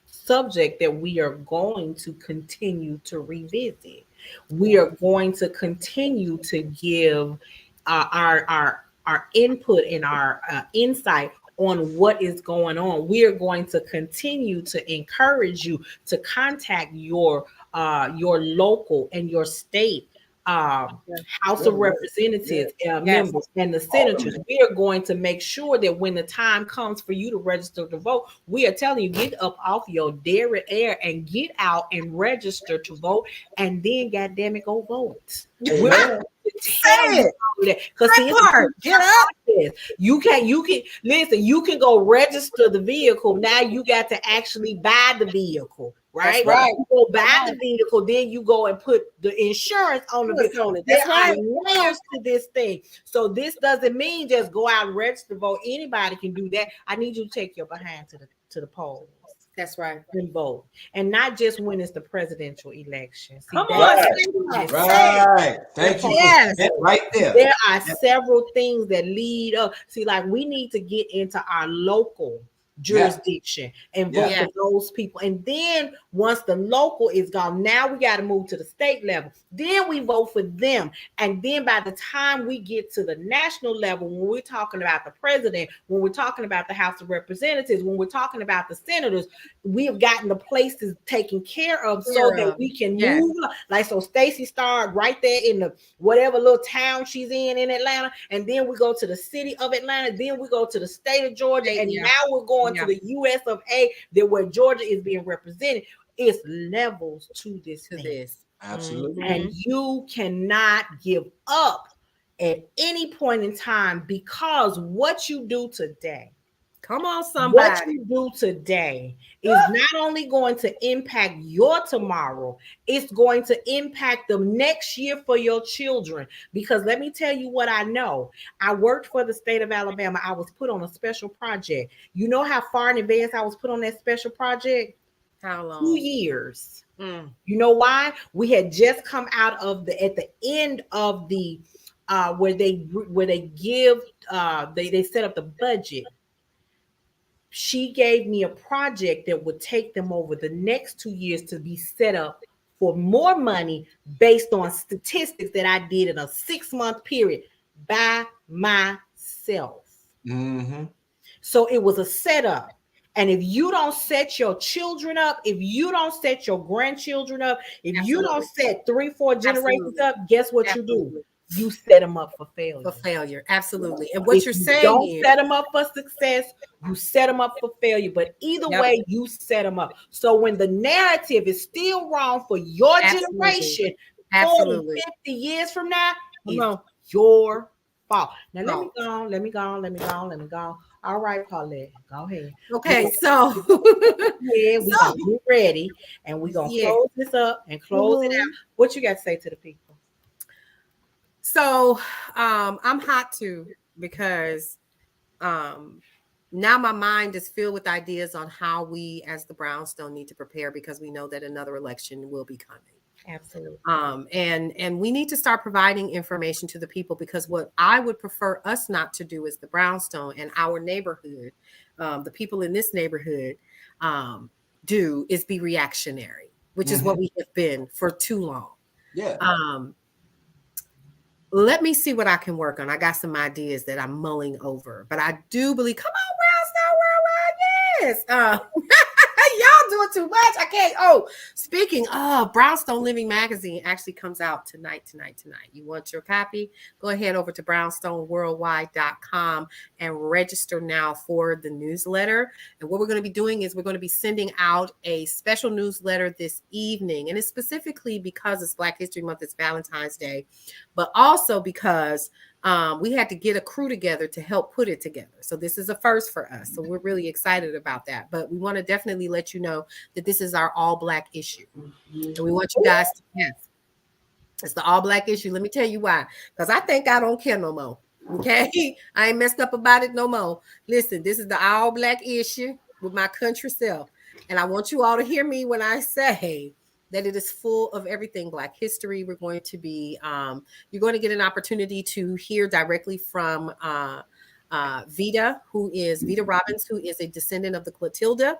Speaker 1: subject that we are going to continue to revisit. We are going to continue to give our input and our insight on what is going on. We are going to continue to encourage you to contact your local and your state House of Representatives members and the senators. We are going to make sure that when the time comes for you to register to vote, we are telling you, get up off your dairy air and get out and register to vote, and then goddamn it, go vote. We're going to tell you that because
Speaker 2: Get up.
Speaker 1: you can listen, you can go register the vehicle. Now you got to actually buy the vehicle. Right?
Speaker 2: That's right.
Speaker 1: You go buy the vehicle, then you go and put the insurance on the vehicle.
Speaker 2: That's
Speaker 1: There are
Speaker 2: right.
Speaker 1: layers to this thing. So this doesn't mean just go out and register to vote. Anybody can do that. I need you to take your behind to the polls.
Speaker 2: That's right.
Speaker 1: and vote, and not just when it's the presidential election. See,
Speaker 2: Come
Speaker 1: that
Speaker 2: on,
Speaker 3: Right,
Speaker 2: say that. Say it.
Speaker 3: right. Thank you for
Speaker 2: Yes.
Speaker 3: that right there.
Speaker 1: there are several things that lead up. See, like we need to get into our local
Speaker 3: Yeah,
Speaker 1: jurisdiction and vote
Speaker 3: yeah.
Speaker 2: Yeah.
Speaker 1: for those people. And then once the local is gone, now we got to move to the state level. Then we vote for them. And then by the time we get to the national level, when we're talking about the president, when we're talking about the House of Representatives, when we're talking about the senators, we have gotten the places taken care of so
Speaker 2: Care
Speaker 1: that
Speaker 2: of.
Speaker 1: we can
Speaker 2: Yes.
Speaker 1: move. Like, so Stacy started right there in the whatever little town she's in Atlanta, and then we go to the city of Atlanta, then we go to the state of Georgia, and
Speaker 2: Yeah.
Speaker 1: now we're going to
Speaker 2: Yeah.
Speaker 1: the US of A, that where Georgia is being represented. It's levels to this
Speaker 2: To
Speaker 1: thing,
Speaker 2: this.
Speaker 3: Absolutely.
Speaker 1: and you cannot give up at any point in time, because what you do today,
Speaker 2: Come on,
Speaker 1: what
Speaker 2: somebody.
Speaker 1: you do today is not only going to impact your tomorrow, it's going to impact the next year for your children. Because let me tell you what I know. I worked for the state of Alabama. I was put on a special project. You know how far in advance I was put on that special project?
Speaker 2: How
Speaker 1: 2
Speaker 2: long?
Speaker 1: years.
Speaker 2: Mm.
Speaker 1: You know why? We had just come out of the at the end of the where they give they set up the budget. She gave me a project that would take them over the next 2 years to be set up for more money based on statistics that I did in a 6 month period by myself.
Speaker 3: Mm-hmm.
Speaker 1: So it was a setup. And if you don't set your children up, if you don't set your grandchildren up, if you don't
Speaker 2: Absolutely.
Speaker 1: set 3, 4 generations
Speaker 2: Absolutely.
Speaker 1: up, guess what you do?
Speaker 2: Absolutely.
Speaker 1: You set them up for
Speaker 2: For
Speaker 1: failure.
Speaker 2: failure. Absolutely. And what
Speaker 1: If
Speaker 2: you're
Speaker 1: you
Speaker 2: saying
Speaker 1: don't
Speaker 2: is,
Speaker 1: set them up for success, you set them up for failure. But either
Speaker 2: yep,
Speaker 1: way, you set them up. So when the narrative is still wrong for your
Speaker 2: absolutely.
Speaker 1: generation, 40,
Speaker 2: Absolutely.
Speaker 1: 50 years from now,
Speaker 2: Come
Speaker 1: it's
Speaker 2: on.
Speaker 1: your fault. Now let me
Speaker 2: Fault.
Speaker 1: go on, let me go on, let me go on, let me go on. All right, Paulette, go ahead. We're
Speaker 2: Okay,
Speaker 1: gonna
Speaker 2: so
Speaker 1: we're
Speaker 2: so
Speaker 1: gonna get ready and we're gonna
Speaker 2: yeah.
Speaker 1: close this up and close it
Speaker 2: Mhm.
Speaker 1: out. What you got to say to the people?
Speaker 2: So I'm hot too because um now my mind is filled with ideas on how we as the Brownstone need to prepare, because we know that another election will be coming.
Speaker 1: Absolutely.
Speaker 2: And we need to start providing information to the people, because what I would prefer us not to do is the Brownstone and our neighborhood, the people in this neighborhood um, do is be reactionary, which is what
Speaker 3: Mm-hmm.
Speaker 2: we have been for too long.
Speaker 3: Yeah.
Speaker 2: Um, let me see what I can work on. I got some ideas that I'm mulling over, but I do believe, come on, Brownstone Worldwide, yes. Y'all doing too much. I can't. Oh, speaking of, Brownstone Living Magazine actually comes out tonight. You want your copy? Go ahead over to brownstoneworldwide.com and register now for the newsletter. And what we're going to be doing is we're going to be sending out a special newsletter this evening. And it's specifically because it's Black History Month, it's Valentine's Day, but also because we had to get a crew together to help put it together. So this is a first for us. So we're really excited about that. But we want to definitely let you know that this is our all Black issue. And we want you guys to, yes, it's the all Black issue. Let me tell you why. Because I think I don't care no more. Okay. I ain't messed up about it no more. Listen, this is the all Black issue with my country self. And I want you all to hear me when I say that it is full of everything Black history. We're going to be, you're going to get an opportunity to hear directly from Vita Robbins, who is a descendant of the Clotilda.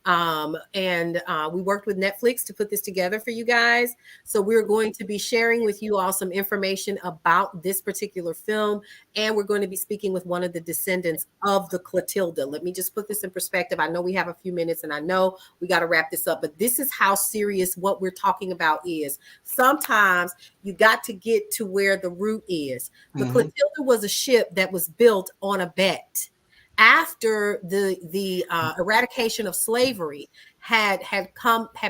Speaker 2: And we worked with Netflix to put this together for you guys. So we're going to be sharing with you all some information about this particular film. And we're going to be speaking with one of the descendants of the Clotilda. Let me just put this in perspective. I know we have a few minutes and I know we got to wrap this up, but this is how serious what we're talking about is. Sometimes you got to get to where the root is. The
Speaker 3: Mm-hmm.
Speaker 2: Clotilda was a ship that was built on a bet. After the eradication of slavery had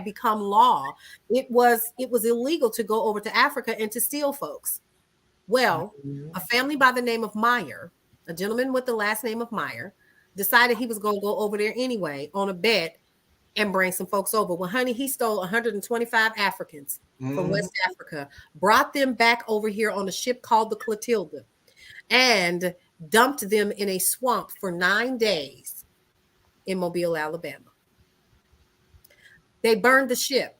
Speaker 2: become law, it was illegal to go over to Africa and to steal folks. Well, a family by the name of Meyer, a gentleman with the last name of Meyer, decided he was going to go over there anyway on a bet and bring some folks over. Well, honey, he stole 125 Africans from
Speaker 3: Mm-hmm.
Speaker 2: West Africa, brought them back over here on a ship called the Clotilda, and dumped them in a swamp for 9 days in Mobile, Alabama. They burned the ship.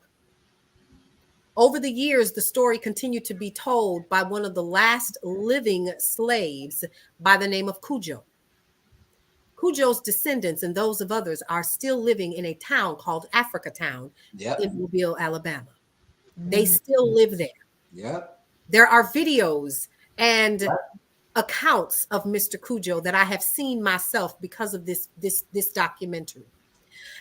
Speaker 2: Over the years, the story continued to be told by one of the last living slaves by the name of Cujo. Cujo's descendants and those of others are still living in a town called Africa Town
Speaker 3: Yep.
Speaker 2: in Mobile, Alabama. They
Speaker 1: Mm.
Speaker 2: still live there.
Speaker 3: Yep.
Speaker 2: There are videos and accounts of Mr. Cujo that I have seen myself because of this documentary.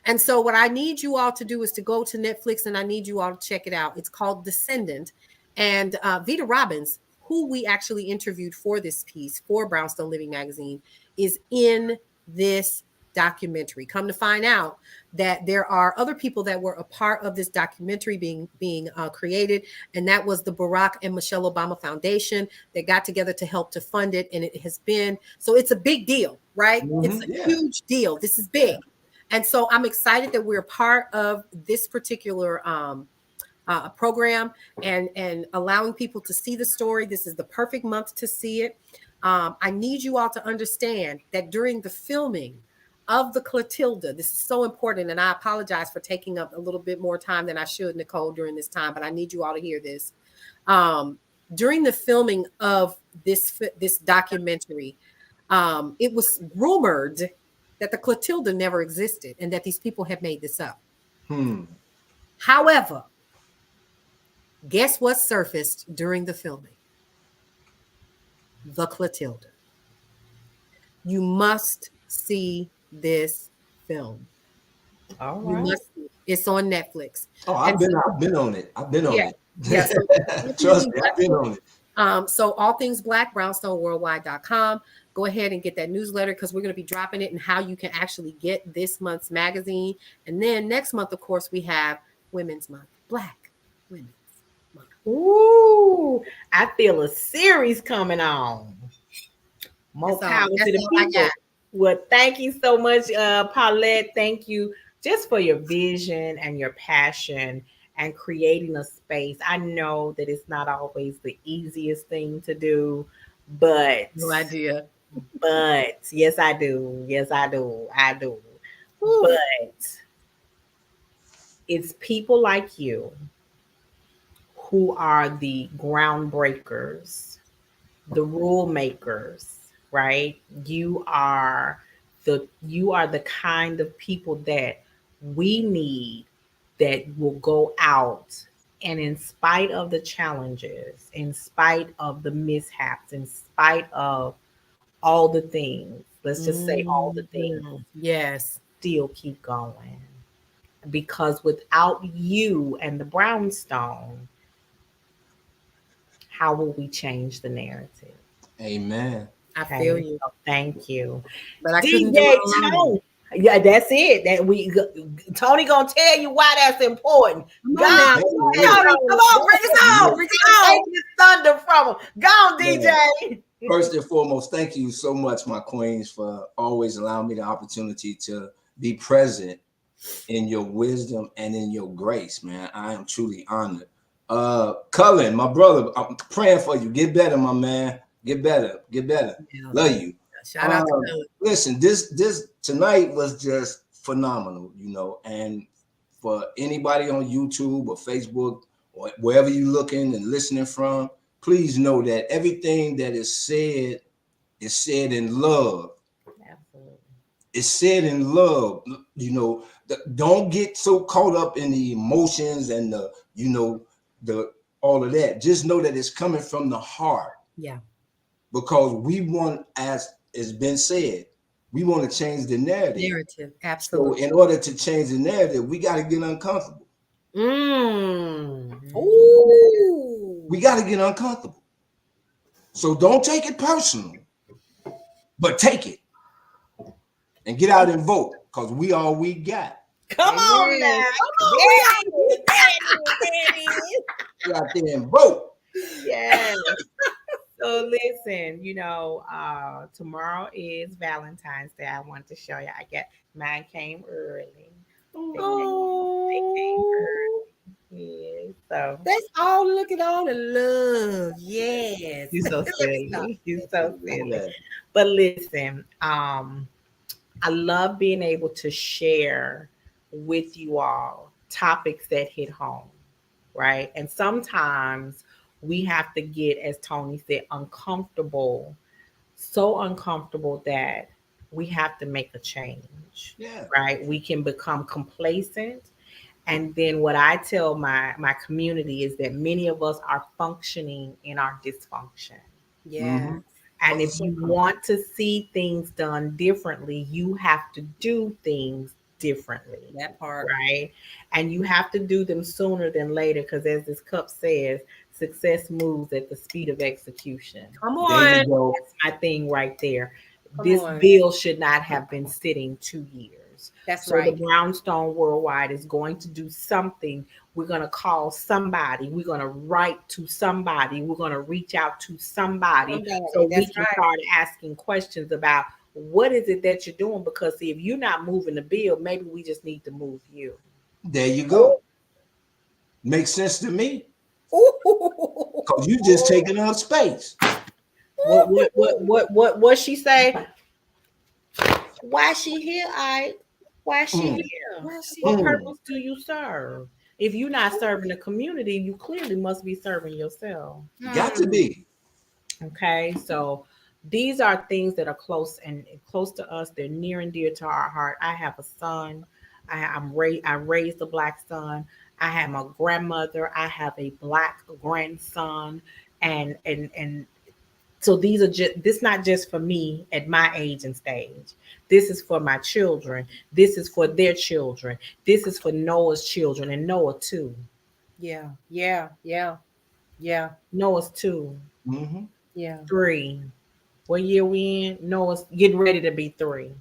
Speaker 2: And so what I need you all to do is to go to Netflix, and I need you all to check it out. It's called Descendant. And Vita Robbins, who we actually interviewed for this piece for Brownstone Living Magazine, is in this documentary. Come to find out that there are other people that were a part of this documentary being created, and that was the Barack and Michelle Obama Foundation that got together to help to fund it. And it has been, so it's a big deal, right? It's a huge deal. This is big. And so I'm excited that we're part of this particular program and allowing people to see the story. This is the perfect month to see it. I need you all to understand that during the filming of the Clotilda, this is so important, and I apologize for taking up a little bit more time than I should, Nicole, during this time, but I need you all to hear this. During the filming of this documentary, it was rumored that the Clotilda never existed and that these people had made this up. However, guess what surfaced during the filming? The Clotilda. You must see this film.
Speaker 1: All
Speaker 2: You
Speaker 1: right.
Speaker 2: must see it. It's on Netflix.
Speaker 3: Oh, I've been on it. I've been on it.
Speaker 2: Yeah. So
Speaker 3: Trust me, I've been on it.
Speaker 2: So all things black, brownstoneworldwide.com. Go ahead and get that newsletter because we're going to be dropping it and how you can actually get this month's magazine. And then next month, of course, we have Women's Month, Black Women's Month.
Speaker 1: Ooh, I feel a series coming on. More power to the people. Well, thank you so much, Paulette. Thank you just for your vision and your passion and creating a space. I know that it's not always the easiest thing to do, but
Speaker 2: no idea.
Speaker 1: But yes, I do. Yes, I do. I do. Ooh. But it's people like you who are the groundbreakers, the rule makers, right? You are the kind of people that we need that will go out and in spite of the challenges, in spite of the mishaps, in spite of all the things, let's just say all the things,
Speaker 2: yes,
Speaker 1: still keep going. Because without you and the brownstone, how will we change the narrative?
Speaker 3: Amen.
Speaker 2: I feel you.
Speaker 1: So thank you.
Speaker 2: But I couldn't do it alone.
Speaker 1: Yeah, that's it. Tony gonna tell you why that's important.
Speaker 2: Come on, bring us on. Bring us on.
Speaker 1: Take this thunder from him. Go on, DJ.
Speaker 3: First and foremost, thank you so much, my queens, for always allowing me the opportunity to be present in your wisdom and in your grace, man. I am truly honored. Cullen, my brother, I'm praying for you. Get better, my man. Get better. Get better. Yeah. Love you.
Speaker 2: Shout out to Cullen.
Speaker 3: Listen, this tonight was just phenomenal, you know, and for anybody on YouTube or Facebook or wherever you're looking and listening from, please know that everything that is said in love.
Speaker 1: Absolutely.
Speaker 3: It's said in love. You know, don't get so caught up in the emotions and the all of that. Just know that it's coming from the heart.
Speaker 2: Yeah.
Speaker 3: Because we want, as it's been said, we want to change the narrative.
Speaker 2: Absolutely.
Speaker 3: So in order to change the narrative, we got to get uncomfortable.
Speaker 2: Ooh.
Speaker 3: We got to get uncomfortable. So don't take it personal, but take it and get out and vote because we all we got.
Speaker 1: Come on now.
Speaker 3: Get out there and vote.
Speaker 1: Yes. So listen, tomorrow is Valentine's Day. I want to show you. I get mine came early. They came early. Yeah, so
Speaker 2: that's all. Look at all the love. Yes.
Speaker 1: You're so silly. You're so silly. But listen, I love being able to share with you all topics that hit home, right? And sometimes we have to get, as Tony said, uncomfortable, so uncomfortable that we have to make a change,
Speaker 3: Yeah.
Speaker 1: right? We can become complacent. And then what I tell my community is that many of us are functioning in our dysfunction.
Speaker 3: Mm-hmm.
Speaker 2: Yes.
Speaker 1: And
Speaker 3: Oh,
Speaker 1: if
Speaker 3: so
Speaker 1: you
Speaker 3: come.
Speaker 1: want to see things done differently, you have to do things differently,
Speaker 2: That part.
Speaker 1: right? And you have to do them sooner than later because, as this cup says, success moves at the speed of execution.
Speaker 2: Come
Speaker 3: There you
Speaker 2: on.
Speaker 3: go.
Speaker 1: That's my thing right there.
Speaker 2: Come
Speaker 1: This
Speaker 2: on.
Speaker 1: bill should not have been sitting 2 years.
Speaker 2: That's
Speaker 1: So the
Speaker 2: right.
Speaker 1: Brownstone Worldwide is going to do something. We're going to call somebody. We're going to write to somebody. We're going to reach out to somebody
Speaker 2: Somebody.
Speaker 1: so we
Speaker 2: That's
Speaker 1: can
Speaker 2: right.
Speaker 1: start asking questions about what is it that you're doing. Because see, if you're not moving the bill, maybe we just need to move you.
Speaker 3: There you
Speaker 2: Oh,
Speaker 3: go. Makes sense to me.
Speaker 2: ooh.
Speaker 3: Cause you just taking up space.
Speaker 1: What she say? Why she here? Why she
Speaker 3: Mm,
Speaker 1: here?
Speaker 2: Where's she
Speaker 1: What
Speaker 2: at?
Speaker 3: mm.
Speaker 1: purpose do you serve? If you're not serving the community, you clearly must be serving yourself.
Speaker 3: Got to
Speaker 2: Hmm.
Speaker 3: be.
Speaker 1: Okay, so these are things that are close and close to us. They're near and dear to our heart. I have a son. I raised a black son. I have a grandmother. I have a black grandson, and so these are just this not just for me at my age and stage. This is for my children. This is for their children. This is for Noah's children and Noah too.
Speaker 2: Yeah. Yeah. Yeah. Yeah.
Speaker 1: Noah's two,
Speaker 3: Mm-hmm.
Speaker 2: Yeah.
Speaker 1: three. What year we in? Noah's getting ready to be three,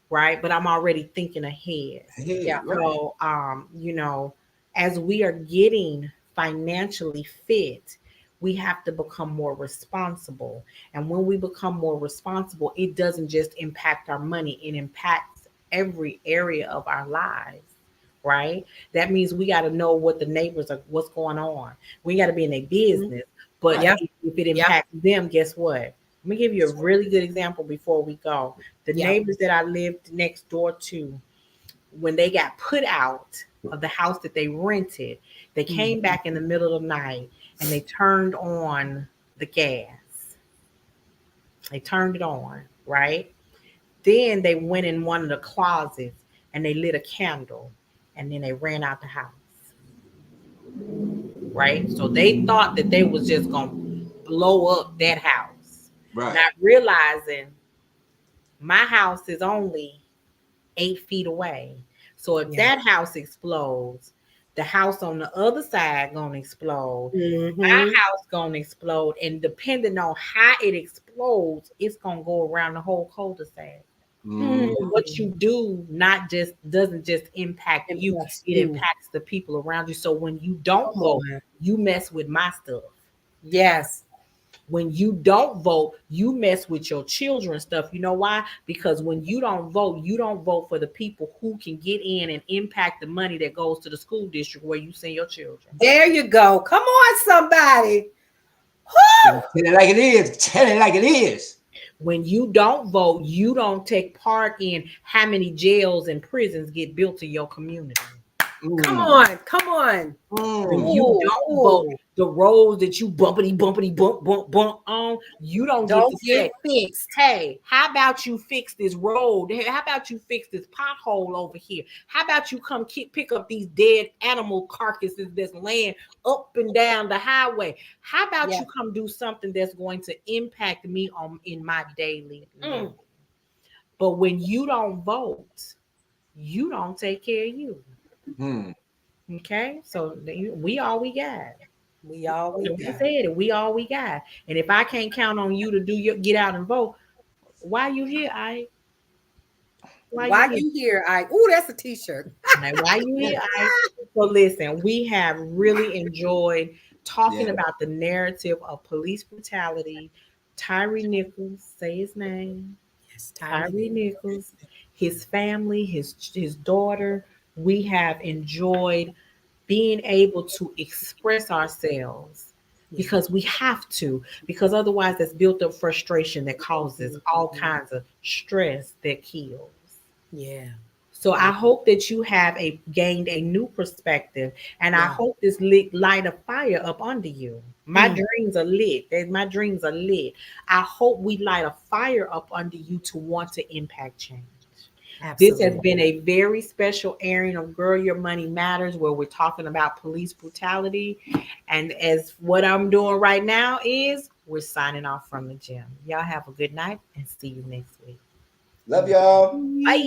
Speaker 1: right? But I'm already thinking ahead.
Speaker 3: Hey,
Speaker 2: Yeah.
Speaker 3: right.
Speaker 1: So, as we are getting financially fit, we have to become more responsible. And when we become more responsible, it doesn't just impact our money, it impacts every area of our lives. Right? That means we got to know what the neighbors are, what's going on. We got to be in a
Speaker 2: Mhm.
Speaker 1: business. But
Speaker 3: Right.
Speaker 2: Yeah.
Speaker 1: if it
Speaker 2: Yeah.
Speaker 1: impacts them, guess what? Let me give you a really good example before we go. The
Speaker 2: Yeah.
Speaker 1: neighbors that I lived next door to, when they got put out of the house that they rented, they
Speaker 2: Mhm.
Speaker 1: came back in the middle of the night and they turned on the gas. They turned it on, right? Then they went in one of the closets and they lit a candle and then they ran out the house, right? So they thought that they was just going to blow up that house,
Speaker 3: Right.
Speaker 1: not realizing my house is only 8 feet away. So if
Speaker 2: Yeah.
Speaker 1: that house explodes, the house on the other side gonna explode.
Speaker 2: Hmm.
Speaker 1: My house gonna explode, and depending on how it explodes, it's gonna go around the whole cul-de-sac.
Speaker 3: Mm-hmm.
Speaker 1: So what you do not just doesn't just impact
Speaker 2: And
Speaker 1: you;
Speaker 2: plus
Speaker 1: it
Speaker 2: you.
Speaker 1: impacts the people around you. So when you don't
Speaker 2: Come
Speaker 1: vote,
Speaker 2: on.
Speaker 1: you mess with my stuff.
Speaker 2: Yes.
Speaker 1: When you don't vote, you mess with your children's stuff. You know why? Because when you don't vote for the people who can get in and impact the money that goes to the school district where you send your children.
Speaker 2: There you go. Come on, somebody.
Speaker 3: Tell
Speaker 2: Woo!
Speaker 3: it like it is. Tell it like it is.
Speaker 1: When you don't vote, you don't take part in how many jails and prisons get built in your community.
Speaker 2: Come
Speaker 3: Mm,
Speaker 2: on. Come on.
Speaker 1: When
Speaker 3: mm.
Speaker 1: you
Speaker 2: Ooh,
Speaker 1: don't vote,
Speaker 2: ooh.
Speaker 1: the roads that you bumpity bump on, you don't get to
Speaker 2: Don't get
Speaker 1: say,
Speaker 2: fixed.
Speaker 1: hey, how about you fix this road? Hey, how about you fix this pothole over here? How about you come pick up these dead animal carcasses that's laying up and down the highway? How about
Speaker 2: Yeah.
Speaker 1: you come do something that's going to impact me on in my daily living?
Speaker 2: Mm.
Speaker 1: But when you don't vote, you don't take care of you.
Speaker 3: Mm.
Speaker 1: Okay, so we all we got.
Speaker 2: We all we
Speaker 1: We
Speaker 2: got.
Speaker 1: said it. We all we got. And if I can't count on you to do your get out and vote, why you here? Why you
Speaker 2: Why
Speaker 1: here?
Speaker 2: you here? Ooh, that's a t-shirt.
Speaker 1: Like, why you here? So listen, we have really enjoyed talking
Speaker 3: Yeah.
Speaker 1: about the narrative of police brutality. Tyre Nichols, say his name.
Speaker 2: Yes,
Speaker 1: Tyre
Speaker 2: Tyre.
Speaker 1: Nichols, his family, his daughter. We have enjoyed being able to express ourselves
Speaker 2: Yeah.
Speaker 1: because we have to, because otherwise that's built up frustration that causes all
Speaker 2: Mhm.
Speaker 1: kinds of stress that kills.
Speaker 2: Yeah.
Speaker 1: So I hope that you have gained a new perspective, and I
Speaker 2: Yeah.
Speaker 1: hope this light a fire up under you. My
Speaker 2: Mm,
Speaker 1: dreams are lit. My dreams are lit. I hope we light a fire up under you to want to impact change. This has
Speaker 2: absolutely.
Speaker 1: been a very special airing of Girl Your Money Matters, where we're talking about police brutality. And as what I'm doing right now is we're signing off from the gym. Y'all have a good night and see you next week.
Speaker 3: Love y'all.
Speaker 1: Bye.